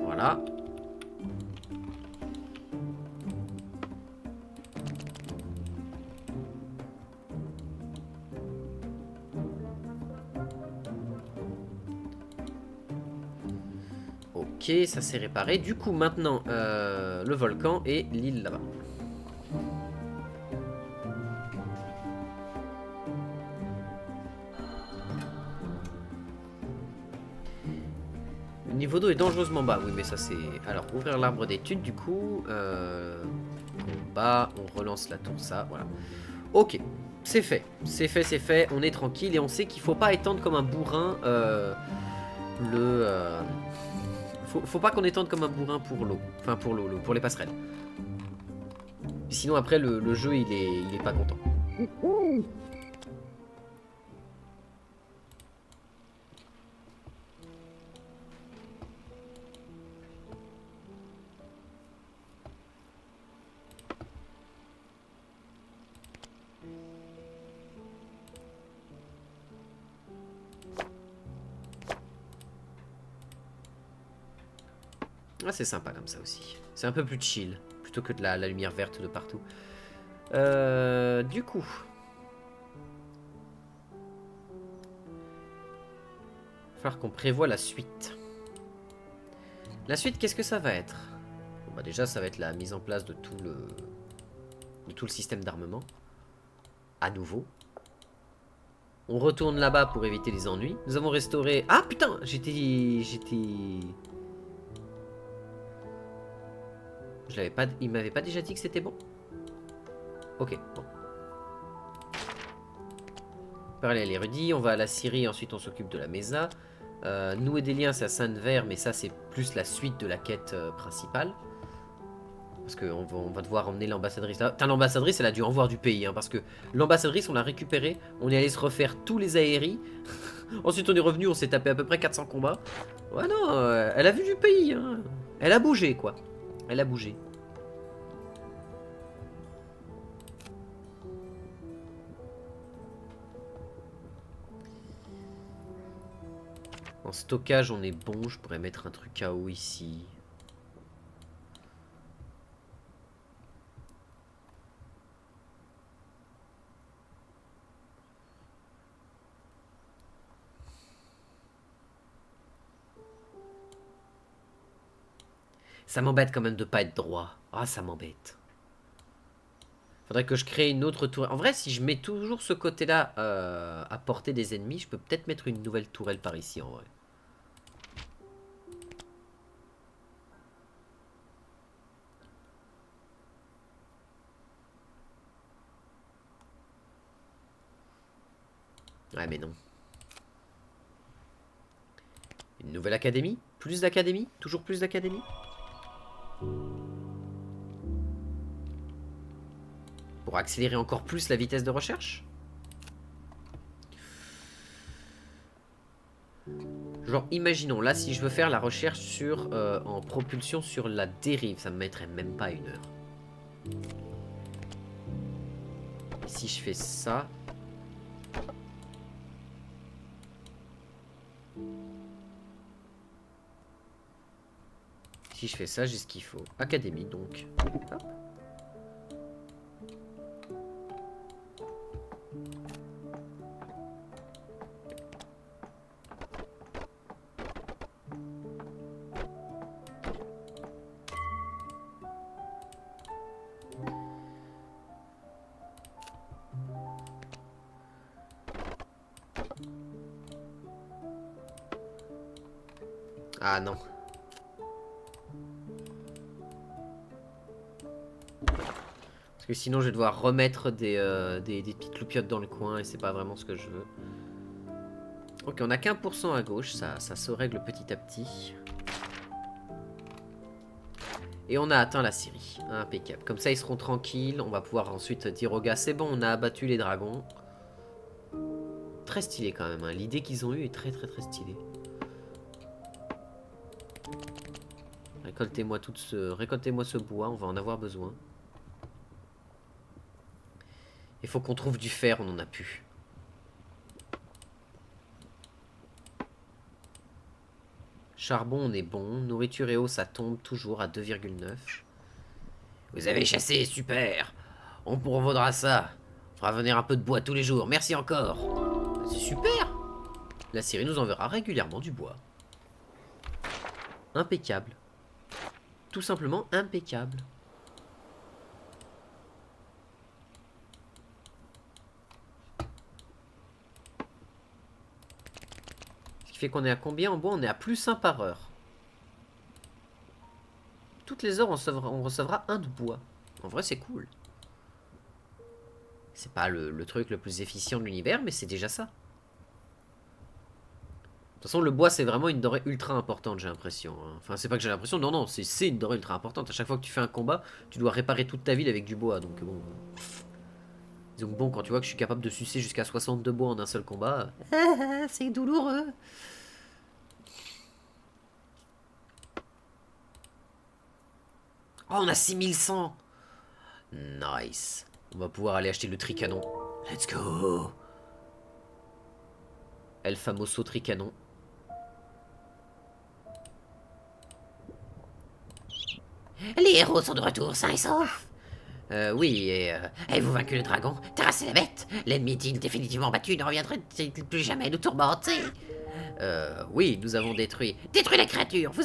Voilà. Ok, ça s'est réparé. Du coup, maintenant, le volcan et l'île là-bas. Le niveau d'eau est dangereusement bas. Oui, mais ça c'est... Alors, ouvrir l'arbre d'études, du coup. Combat, on relance la tour, ça, voilà. Ok, c'est fait. C'est fait, c'est fait. On est tranquille et on sait qu'il faut pas étendre comme un bourrin faut pas qu'on étende comme un bourrin pour l'eau. Enfin, pour l'eau, pour les passerelles. Sinon, après, le jeu, il est pas content. Ah, c'est sympa comme ça aussi. C'est un peu plus chill, plutôt que de la lumière verte de partout. Du coup... il va falloir qu'on prévoie la suite. La suite, qu'est-ce que ça va être? Bon, bah déjà, ça va être la mise en place de tout le système d'armement. À nouveau. On retourne là-bas pour éviter les ennuis. Nous avons restauré... Ah, putain! J'étais... Je l'avais pas... Il m'avait pas déjà dit que c'était bon? Ok, bon. Parler à l'érudit, on va à la Syrie, ensuite on s'occupe de la Mesa. Nouer des liens, c'est à Sainte-Vert, mais ça c'est plus la suite de la quête principale. Parce qu'on va devoir emmener l'ambassadrice là. Putain, l'ambassadrice, elle a dû en voir du pays, hein, parce que l'ambassadrice, on l'a récupérée, on est allé se refaire tous les aéris. Ensuite on est revenu, on s'est tapé à peu près 400 combats. Ouais non, elle a vu du pays, hein. Elle a bougé, quoi. Elle a bougé. En stockage, on est bon. Je pourrais mettre un truc à eau ici. Ça m'embête quand même de pas être droit. Ah, ça m'embête. Faudrait que je crée une autre tourelle. En vrai, si je mets toujours ce côté-là à portée des ennemis, je peux peut-être mettre une nouvelle tourelle par ici, en vrai. Ouais, mais non. Une nouvelle académie? Plus d'académie? Toujours plus d'académie? Pour accélérer encore plus la vitesse de recherche? Genre, imaginons, là, si je veux faire la recherche sur en propulsion sur la dérive, ça me mettrait même pas 1 heure. Et si je fais ça... Si je fais ça, j'ai ce qu'il faut. Académie, donc. Hop. Ah non. Parce que sinon je vais devoir remettre des petites loupiottes dans le coin et c'est pas vraiment ce que je veux. Ok, on a qu'1% à gauche, ça se règle petit à petit. Et on a atteint la Syrie. Impeccable. Comme ça ils seront tranquilles, on va pouvoir ensuite dire aux gars c'est bon, on a abattu les dragons. Très stylé quand même, hein. L'idée qu'ils ont eue est très très très stylée. Récoltez-moi ce bois, on va en avoir besoin. Il faut qu'on trouve du fer, on n'en a plus. Charbon, on est bon. Nourriture et eau, ça tombe toujours à 2,9. Vous avez chassé, super. On pourvoudra ça. On fera venir un peu de bois tous les jours. Merci encore. C'est super. La Syrie nous enverra régulièrement du bois. Impeccable. Tout simplement impeccable. Ce qui fait qu'on est à combien en bois? On est à plus 1 par heure. Toutes les heures, on recevra 1 de bois. En vrai, c'est cool. C'est pas le truc le plus efficient de l'univers, mais c'est déjà ça. De toute façon, le bois, c'est vraiment une denrée ultra importante, j'ai l'impression. Enfin, c'est pas que j'ai l'impression, non, non, c'est une denrée ultra importante. À chaque fois que tu fais un combat, tu dois réparer toute ta ville avec du bois. Donc bon... Donc bon, quand tu vois que je suis capable de sucer jusqu'à 62 bois en un seul combat... c'est douloureux. Oh, on a 6100. Nice. On va pouvoir aller acheter le tricanon. Let's go. El famoso tricanon. Les héros sont de retour sains et saufs. Oui, et... Avez-vous vaincu le dragon? Terrassé la bête? L'ennemi est-il définitivement battu? Ne reviendrait-il plus jamais nous tourmenter? Oui, nous avons détruit... Détruit la créature! Vous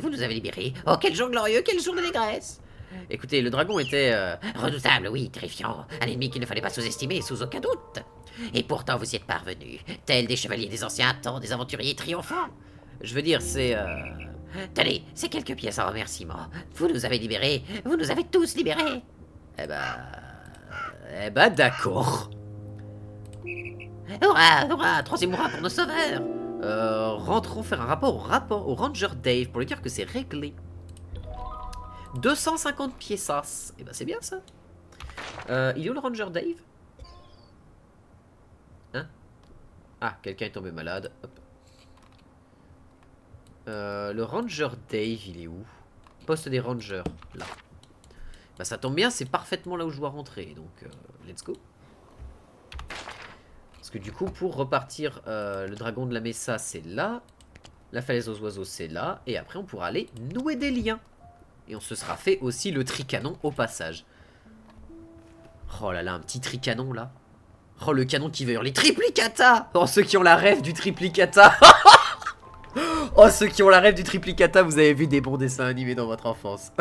nous avez libérés! Oh, quel jour glorieux! Quel jour d'allégresse! Écoutez, le dragon était... Redoutable, oui, terrifiant. Un ennemi qu'il ne fallait pas sous-estimer, sous aucun doute. Et pourtant, vous y êtes parvenus. Tels des chevaliers des anciens temps, des aventuriers triomphants. Je veux dire, c'est... Tenez, ces quelques pièces en remerciement. Vous nous avez libérés. Vous nous avez tous libérés. Eh bah d'accord. Hurrah, hurrah, troisième hurrah pour nos sauveurs. Rentrons faire un rapport au Ranger Dave pour lui dire que c'est réglé. 250 pièces. Eh ben c'est bien ça. Il est où le Ranger Dave? Hein? Ah, quelqu'un est tombé malade. Hop. Le Ranger Dave, il est où? Poste des Rangers, là. Bah ça tombe bien, c'est parfaitement là où je dois rentrer. Donc, let's go. Parce que du coup, pour repartir, le dragon de la Mesa, c'est là. La falaise aux oiseaux, c'est là. Et après, on pourra aller nouer des liens. Et on se sera fait aussi le tricanon au passage. Oh là là, un petit tricanon là. Oh, le canon qui veut hurler triplicata. Oh, ceux qui ont la rêve du triplicata. Oh, ceux qui ont la rêve du triplicata, vous avez vu des bons dessins animés dans votre enfance.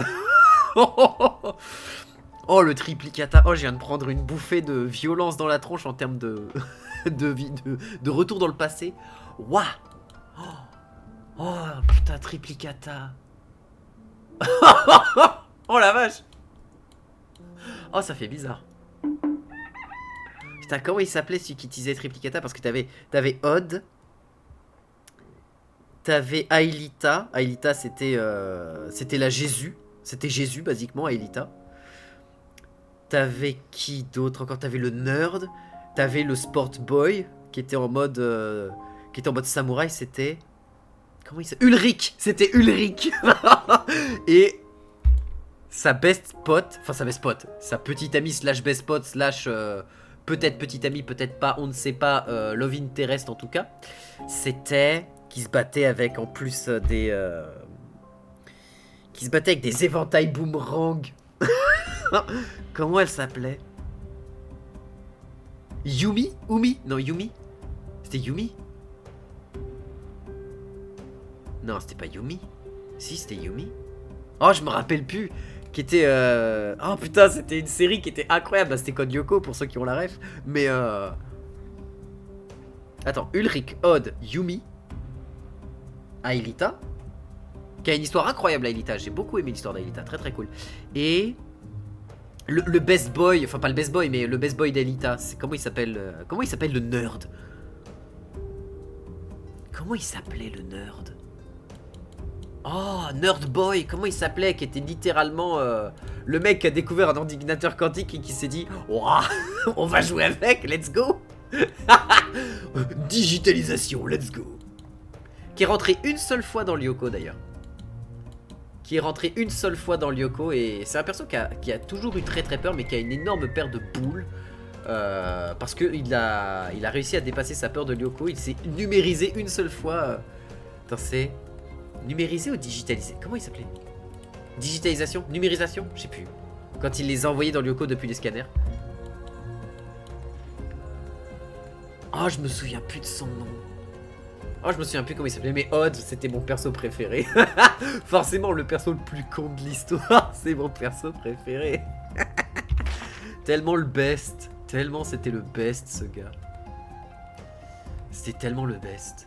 Oh, le triplicata. Oh, je viens de prendre une bouffée de violence dans la tronche en termes de de retour dans le passé. Waouh. Oh, putain, triplicata. Oh la vache. Oh, ça fait bizarre. Putain, comment il s'appelait celui qui utilisait triplicata? Parce que t'avais Odd. T'avais Aelita. Aelita, c'était la Jésus. C'était Jésus, basiquement, Aelita. T'avais qui d'autre encore? T'avais le Nerd. T'avais le Sport Boy, qui était en mode samouraï, c'était... Comment il s'appelle? Ulrich. C'était Ulrich. Et sa best pote, enfin sa best pote, sa petite amie slash best pote slash peut-être petite amie, peut-être pas, on ne sait pas, love interest en tout cas, c'était qui se battait avec en plus qui se battait avec des éventails boomerang. Comment elle s'appelait? Yumi? Umi? Non, Yumi? C'était Yumi? Non, c'était pas Yumi. Si, c'était Yumi. Oh, je me rappelle plus. Qui était... Oh putain, c'était une série qui était incroyable. Bah, c'était Code Lyoko pour ceux qui ont la ref. Mais attends, Ulrich, Odd, Yumi, Aelita. Qui a une histoire incroyable, Aelita. J'ai beaucoup aimé l'histoire d'Aelita. Très très cool. Et... Le best boy, enfin pas le best boy, mais le best boy d'Aelita. C'est comment il s'appelle le nerd? Comment il s'appelait le nerd? Oh, Nerd Boy, comment il s'appelait? Qui était littéralement le mec qui a découvert un ordinateur quantique et qui s'est dit ouah, on va jouer avec, let's go. Digitalisation, let's go. Qui est rentré une seule fois dans Lyoko d'ailleurs. Qui est rentré une seule fois dans Lyoko. Et c'est un perso qui a toujours eu très très peur, mais qui a une énorme paire de boules. Parce qu'il a réussi à dépasser sa peur de Lyoko. Il s'est numérisé une seule fois. Attends, c'est... Numérisé ou digitalisé? Comment il s'appelait? Digitalisation? Numérisation? Je sais plus. Quand il les a envoyés dans Lyoko depuis les scanners. Oh, je me souviens plus de son nom. Oh, je me souviens plus comment il s'appelait, mais Odd, c'était mon perso préféré. Forcément, le perso le plus con de l'histoire, c'est mon perso préféré. Tellement le best. Tellement c'était le best, ce gars. C'était tellement le best.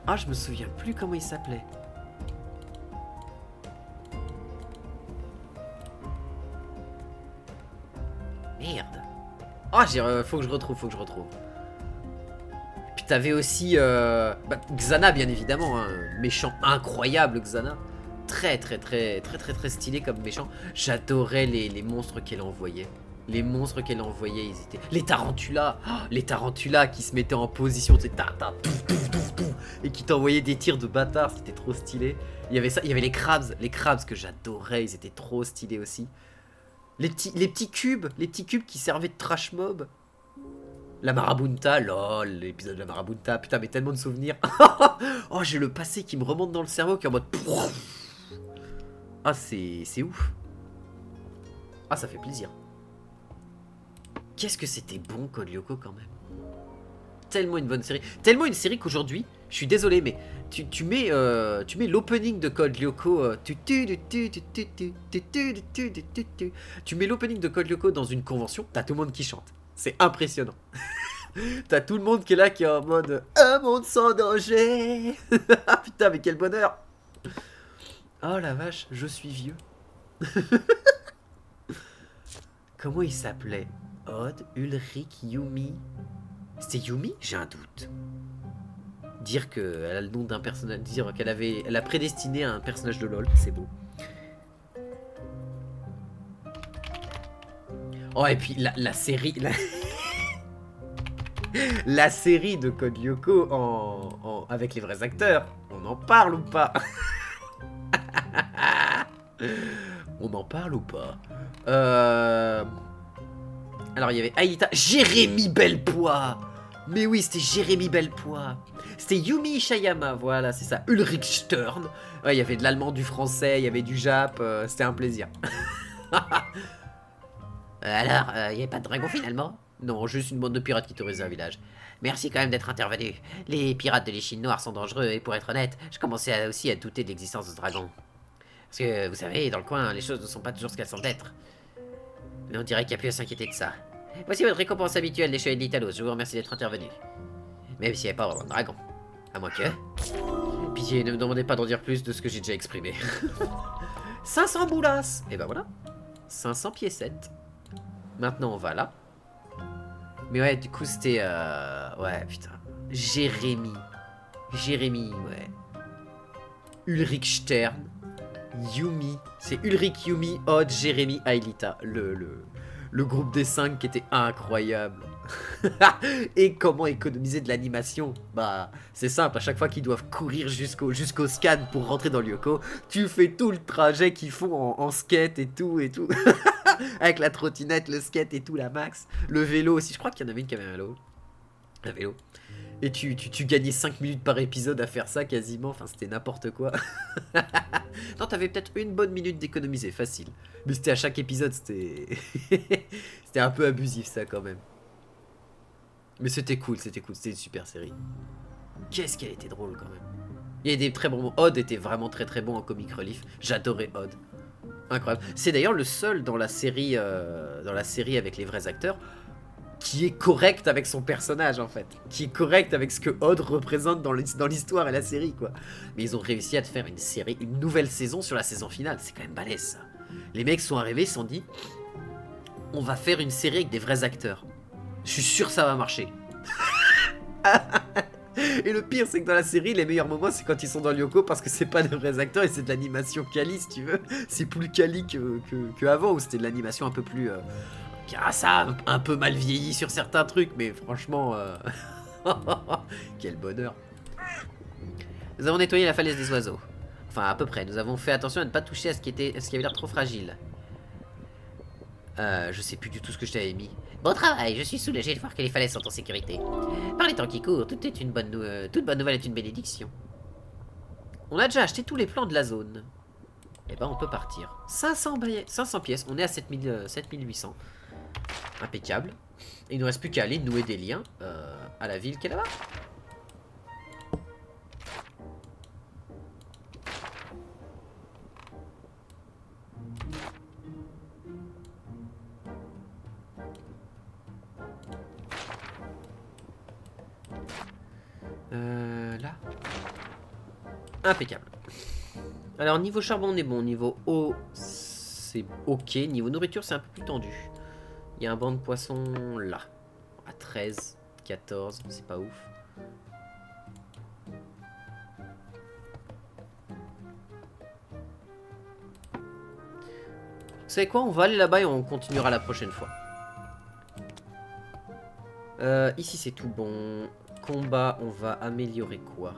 Ah, je me souviens plus comment il s'appelait. Merde. Ah, faut que je retrouve, Puis t'avais aussi Xana, bien évidemment, hein, méchant incroyable Xana. Très stylé comme méchant. J'adorais les monstres qu'elle envoyait. Les monstres qu'elle envoyait, ils étaient... Les tarentulas. Oh, les tarentulas qui se mettaient en position, tu sais, et qui t'envoyaient des tirs de bâtard, c'était trop stylé. Il y avait ça, il y avait les crabs que j'adorais, ils étaient trop stylés aussi. Les petits cubes qui servaient de trash mob. La marabunta, lol, l'épisode de la marabunta, putain, mais tellement de souvenirs. Oh, j'ai le passé qui me remonte dans le cerveau, qui est en mode... Ah, c'est ouf. Ah, ça fait plaisir. Qu'est-ce que c'était bon, Code Lyoko, quand même. Tellement une bonne série. Tellement une série qu'aujourd'hui, je suis désolé, mais tu mets l'opening de Code Lyoko. Tu mets l'opening de Code Lyoko dans une convention, t'as tout le monde qui chante. C'est impressionnant. T'as tout le monde qui est là, qui est en mode un monde sans danger. Putain, mais quel bonheur. Oh la vache, je suis vieux. Comment il s'appelait? Odd, Ulrich, Yumi. C'était Yumi? J'ai un doute. Dire qu'elle a le nom d'un personnage, dire elle a prédestiné un personnage de LoL, c'est beau. Oh, et puis la série... La série de Code Lyoko avec les vrais acteurs. On en parle ou pas? On en parle ou pas? Alors il y avait Aelita, Jérémy Belpois. Mais oui, c'était Jérémy Belpois. C'était Yumi Ishayama, voilà, c'est ça. Ulrich Stern. Ouais, il y avait de l'allemand, du français, il y avait du jap. C'était un plaisir. Alors, il n'y avait pas de dragon finalement? Non, juste une bande de pirates qui terrorisait un village. Merci quand même d'être intervenu. Les pirates de l'Échine Noire sont dangereux et pour être honnête, je commençais aussi à douter de l'existence de ce dragon. Parce que, vous savez, dans le coin, les choses ne sont pas toujours ce qu'elles semblent être. Mais on dirait qu'il n'y a plus à s'inquiéter de ça. Voici votre récompense habituelle des chevaliers de l'Italos. Je vous remercie d'être intervenu. Même s'il n'y avait pas vraiment de dragon. À moins que... Pitié, ne me demandez pas d'en dire plus de ce que j'ai déjà exprimé. 500 boulasses. Et ben voilà. 500 piécettes. Maintenant, on va là. Mais ouais, du coup, c'était... Ouais, putain. Jérémy, ouais. Ulrich Stern. Yumi. C'est Ulrich, Yumi, Odd, Jérémy, Aelita. Le groupe des 5 qui était incroyable. Et comment économiser de l'animation? Bah, c'est simple, à chaque fois qu'ils doivent courir jusqu'au scan pour rentrer dans Lyoko, tu fais tout le trajet qu'ils font en skate et tout. Avec la trottinette, le skate et tout, la max. Le vélo aussi, je crois qu'il y en avait une qui avait un vélo. Et tu gagnais 5 minutes par épisode à faire ça quasiment, enfin c'était n'importe quoi. Non, t'avais peut-être une bonne minute d'économiser, facile. Mais c'était à chaque épisode, c'était... C'était un peu abusif ça quand même. Mais c'était cool, c'était une super série. Qu'est-ce qu'elle était drôle quand même. Il y a des très bons mots. Odd était vraiment très bon en comic relief. J'adorais Odd. Incroyable. C'est d'ailleurs le seul dans la série avec les vrais acteurs qui est correct avec son personnage en fait. Qui est correct avec ce que Odd représente dans l'histoire et la série quoi. Mais ils ont réussi à te faire une nouvelle saison sur la saison finale. C'est quand même balèze ça. Les mecs sont arrivés, ils se sont dit on va faire une série avec des vrais acteurs. Je suis sûr que ça va marcher. Et le pire, c'est que dans la série, les meilleurs moments, c'est quand ils sont dans Lyoko parce que c'est pas de vrais acteurs et c'est de l'animation quali, si tu veux. C'est plus quali que avant, où c'était de l'animation un peu plus... un peu mal vieilli sur certains trucs, mais franchement... Quel bonheur. Nous avons nettoyé la falaise des oiseaux. Enfin, à peu près. Nous avons fait attention à ne pas toucher à ce qui avait l'air trop fragile. Je sais plus du tout ce que je t'avais mis. Bon travail, je suis soulagé de voir que les falaises sont en sécurité. Par les temps qui courent, toute bonne nouvelle est une bénédiction. On a déjà acheté tous les plans de la zone. Et ben on peut partir. 500 pièces, on est à 7800. Impeccable. Il nous reste plus qu'à aller nouer des liens à la ville qui est là-bas. Là. Impeccable. Alors niveau charbon on est bon, niveau eau c'est ok, niveau nourriture c'est un peu plus tendu. Il y a un banc de poissons là, à 13, 14, c'est pas ouf. Vous savez quoi, on va aller là-bas et on continuera la prochaine fois. Ici c'est tout bon. Combat, on va améliorer quoi?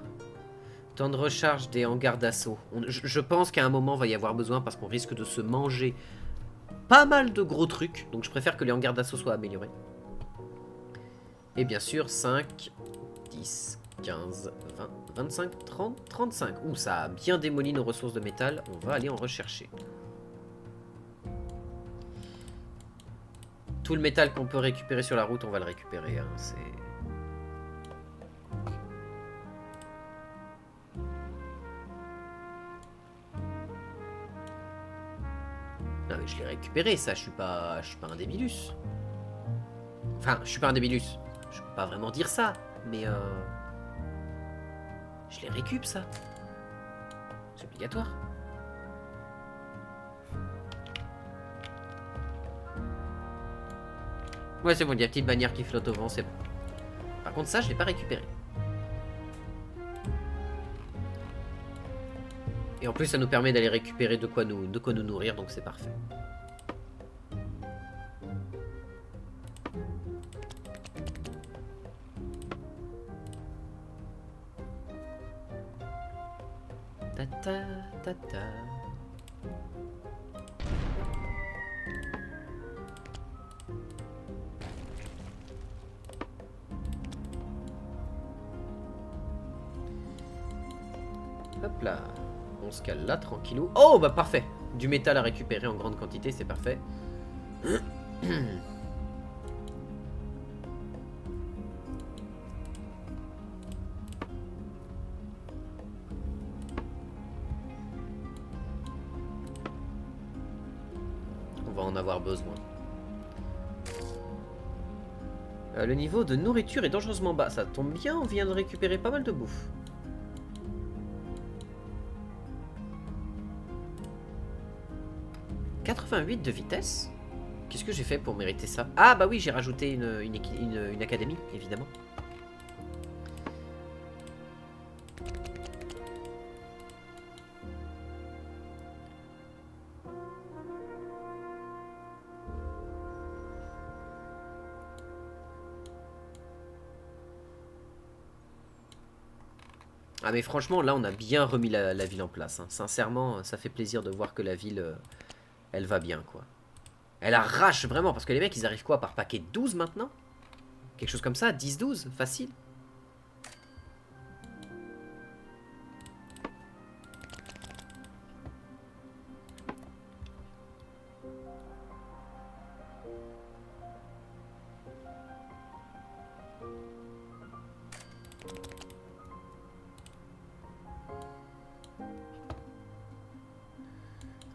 Temps de recharge des hangars d'assaut. Je pense qu'à un moment, il va y avoir besoin parce qu'on risque de se manger pas mal de gros trucs. Donc je préfère que les hangars d'assaut soient améliorés. Et bien sûr, 5, 10, 15, 20, 25, 30, 35. Ouh, ça a bien démoli nos ressources de métal. On va aller en rechercher. Tout le métal qu'on peut récupérer sur la route, on va le récupérer. Hein. C'est... Non mais je l'ai récupéré ça, je suis pas un débilus. Enfin, je suis pas un débilus. Je peux pas vraiment dire ça, mais je les récup ça. C'est obligatoire. Ouais c'est bon, il y a une petite bannière qui flotte au vent, c'est bon. Par contre ça, je l'ai pas récupéré. Et en plus ça nous permet d'aller récupérer de quoi nous nourrir, donc c'est parfait. Ta ta ta ta. Hop là. On se cale là, tranquillou. Oh, bah parfait. Du métal à récupérer en grande quantité, c'est parfait. On va en avoir besoin. Le niveau de nourriture est dangereusement bas. Ça tombe bien, on vient de récupérer pas mal de bouffe. « 88 de vitesse. Qu'est-ce que j'ai fait pour mériter ça? Ah bah oui, j'ai rajouté une académie, évidemment. Ah mais franchement, là, on a bien remis la ville en place. Hein. Sincèrement, ça fait plaisir de voir que la ville, elle va bien, quoi. Elle arrache vraiment, parce que les mecs, ils arrivent quoi, par paquet de 12 maintenant? Quelque chose comme ça, 10-12, facile.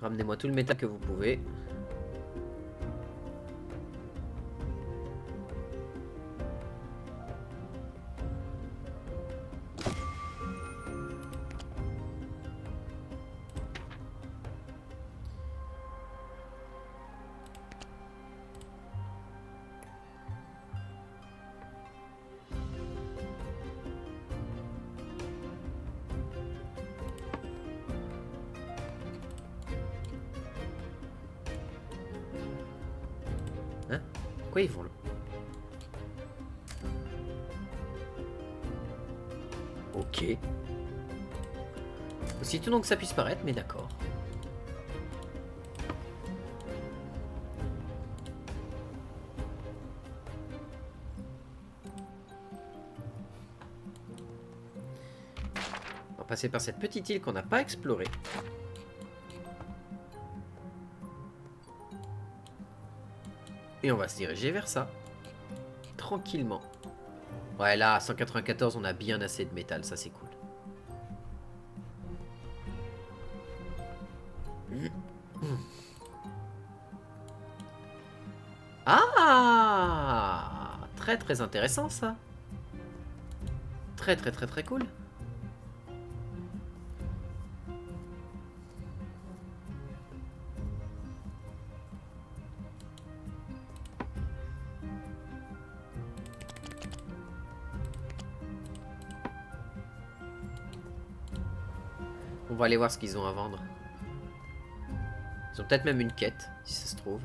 Ramenez-moi tout le métal que vous pouvez. Hein? Pourquoi ils vont là? Ok. Aussi étonnant que ça puisse paraître, mais d'accord. On va passer par cette petite île qu'on n'a pas explorée. Et on va se diriger vers ça. Tranquillement. Ouais, là, à 194, on a bien assez de métal. Ça, c'est cool. Ah! Très, très intéressant, ça. Très, très, très, très cool. On va aller voir ce qu'ils ont à vendre. Ils ont peut-être même une quête, si ça se trouve.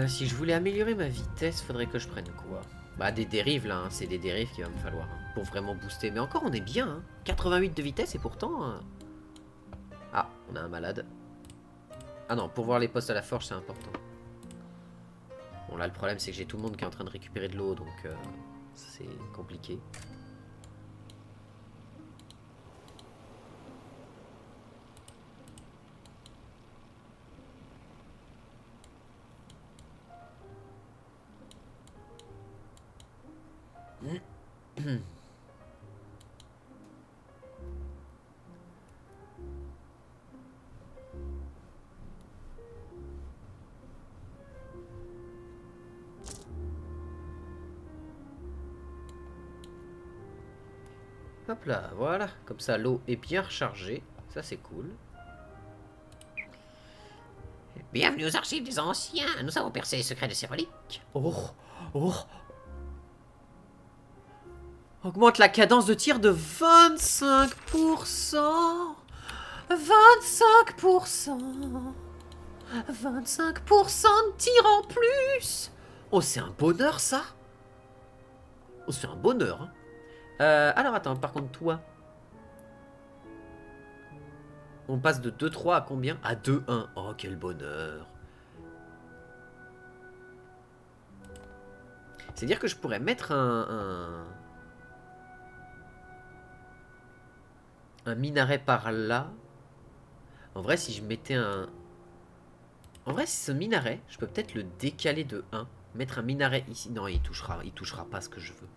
Si je voulais améliorer ma vitesse, faudrait que je prenne quoi? Bah des dérives là, hein. C'est des dérives qu'il va me falloir hein, pour vraiment booster. Mais encore on est bien, hein. 88 de vitesse et pourtant... Ah, on a un malade. Ah non, pour voir les postes à la forge c'est important. Bon là le problème c'est que j'ai tout le monde qui est en train de récupérer de l'eau, donc c'est compliqué. Hop là, voilà. Comme ça, l'eau est bien rechargée. Ça, c'est cool. Bienvenue aux archives des anciens. Nous avons percé les secrets de ces reliques. Oh, oh. Augmente la cadence de tir de 25%. 25%. 25% de tir en plus. Oh, c'est un bonheur, ça. Oh, c'est un bonheur. Hein. Alors, attends, par contre, toi. On passe de 2-3 à combien? À 2-1. Oh, quel bonheur. C'est-à-dire que je pourrais mettre un minaret par là. En vrai, si je mettais un... En vrai, si ce minaret, je peux peut-être le décaler de 1. Mettre un minaret ici. Non, il touchera pas ce que je veux.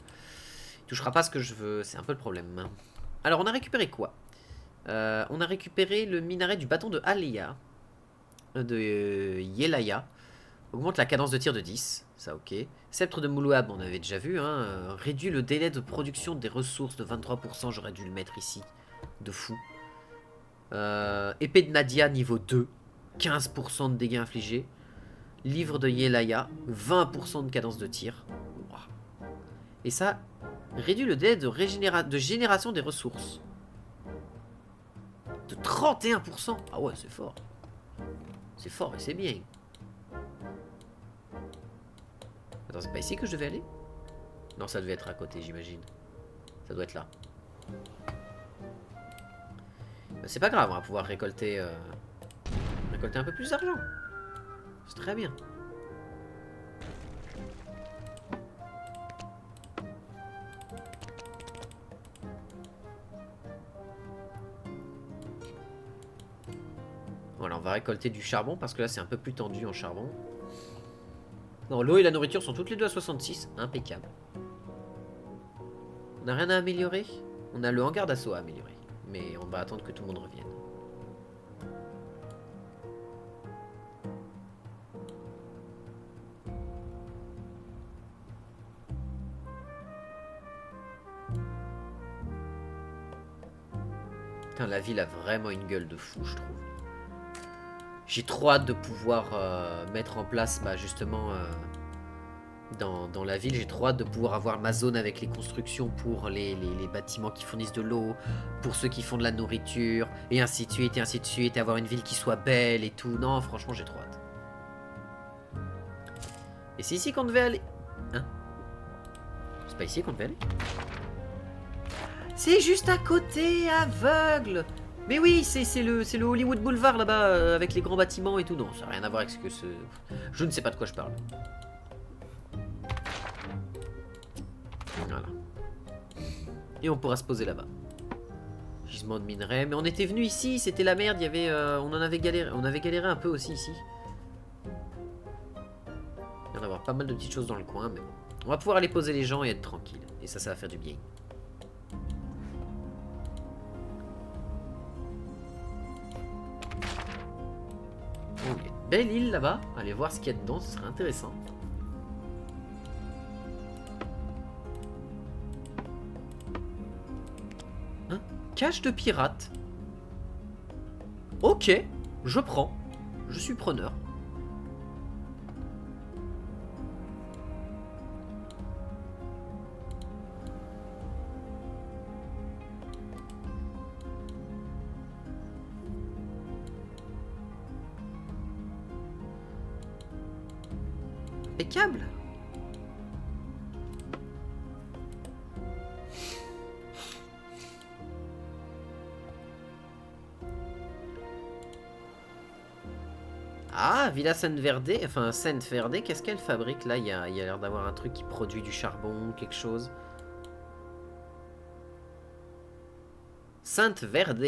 Il touchera pas ce que je veux. C'est un peu le problème. Alors, on a récupéré quoi? On a récupéré le minaret du bâton de Alia. De Yelaya. Augmente la cadence de tir de 10. Ça, ok. Sceptre de Moulouab, on avait déjà vu. Hein. Réduit le délai de production des ressources de 23%. J'aurais dû le mettre ici. De fou. Épée de Nadia, niveau 2. 15% de dégâts infligés. Livre de Yelaya. 20% de cadence de tir. Wow. Et ça réduit le délai de génération des ressources. De 31%. Ah ouais, c'est fort. C'est fort et c'est bien. Attends, c'est pas ici que je devais aller? Non, ça devait être à côté, j'imagine. Ça doit être là. C'est pas grave, on va pouvoir récolter un peu plus d'argent. C'est très bien. Voilà, on va récolter du charbon parce que là c'est un peu plus tendu en charbon. Non, l'eau et la nourriture sont toutes les deux à 66. Impeccable. On n'a rien à améliorer? On a le hangar d'assaut à améliorer. Mais on va attendre que tout le monde revienne. Putain, la ville a vraiment une gueule de fou, je trouve. J'ai trop hâte de pouvoir mettre en place, bah, justement, dans la ville, j'ai trop hâte de pouvoir avoir ma zone avec les constructions pour les bâtiments qui fournissent de l'eau, pour ceux qui font de la nourriture, et ainsi de suite, et avoir une ville qui soit belle et tout. Non, franchement, j'ai trop hâte. Et c'est ici qu'on devait aller. Hein? C'est pas ici qu'on devait aller? C'est juste à côté, aveugle! Mais oui, c'est le Hollywood Boulevard là-bas, avec les grands bâtiments et tout. Non, ça n'a rien à voir avec ce que ce... Je ne sais pas de quoi je parle. Voilà. Et on pourra se poser là-bas. Gisement de minerai. Mais on était venu ici, c'était la merde. Il y avait, on avait galéré un peu aussi ici. Il vient d'avoir pas mal de petites choses dans le coin, mais bon. On va pouvoir aller poser les gens et être tranquille. Et ça va faire du bien. Oh, il y a une belle île là-bas. Allez voir ce qu'il y a dedans, ce serait intéressant. Hein? Cache de pirate. Ok, je prends. Je suis preneur. Impeccable. Ah, Villa Sainte-Verde, enfin Sainte-Verde, qu'est-ce qu'elle fabrique là? Il y a l'air d'avoir un truc qui produit du charbon, quelque chose. Sainte-Verde.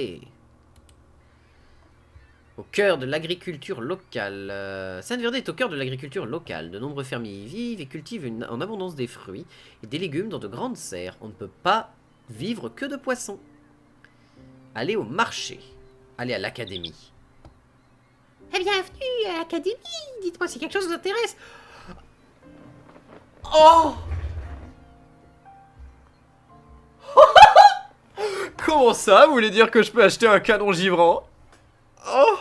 Au cœur de l'agriculture locale. Sainte-Verde est au cœur de l'agriculture locale. De nombreux fermiers y vivent et cultivent en abondance des fruits et des légumes dans de grandes serres. On ne peut pas vivre que de poissons. Allez au marché. Allez à l'académie. Bienvenue à l'académie. Dites-moi si quelque chose vous intéresse. Oh! Comment ça? Vous voulez dire que je peux acheter un canon givrant? Oh!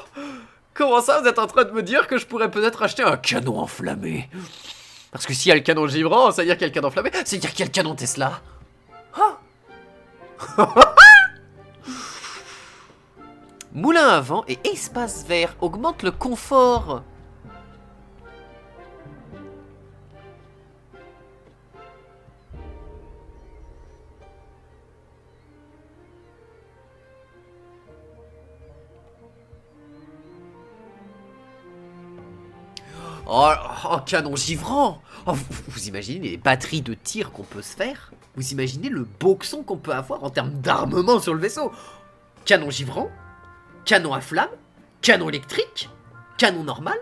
Comment ça, vous êtes en train de me dire que je pourrais peut-être acheter un canon enflammé? Parce que s'il y a le canon givrant, ça veut dire qu'il y a le canon enflammé, ça veut dire qu'il y a le canon Tesla. Oh! Moulin à vent et espace vert augmentent le confort. Oh, oh, canon givrant! Oh, vous imaginez les batteries de tir qu'on peut se faire? Vous imaginez le boxon qu'on peut avoir en termes d'armement sur le vaisseau? Canon givrant? Canon à flamme? Canon électrique? Canon normal?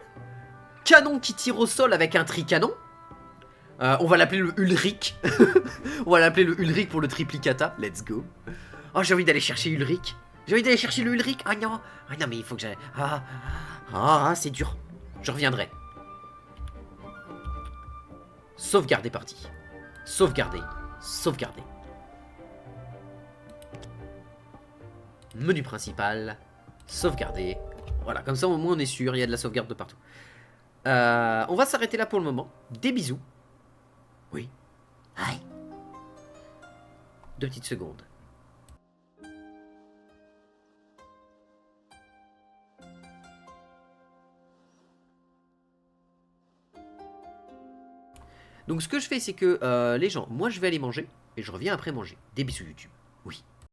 Canon qui tire au sol avec un tricanon? On va l'appeler le Ulrich. On va l'appeler le Ulrich pour le triplicata. Let's go. Oh, j'ai envie d'aller chercher Ulrich. J'ai envie d'aller chercher le Ulrich. Ah non. Ah non, mais il faut que j'aille... c'est dur. Je reviendrai. Sauvegarder partie. Sauvegarder. Sauvegarder. Menu principal. Sauvegarder. Voilà, comme ça au moins on est sûr, il y a de la sauvegarde de partout. On va s'arrêter là pour le moment. Des bisous. Oui. Aïe. 2 petites secondes. Donc ce que je fais, c'est que les gens, moi je vais aller manger et je reviens après manger. Des bisous YouTube. Oui.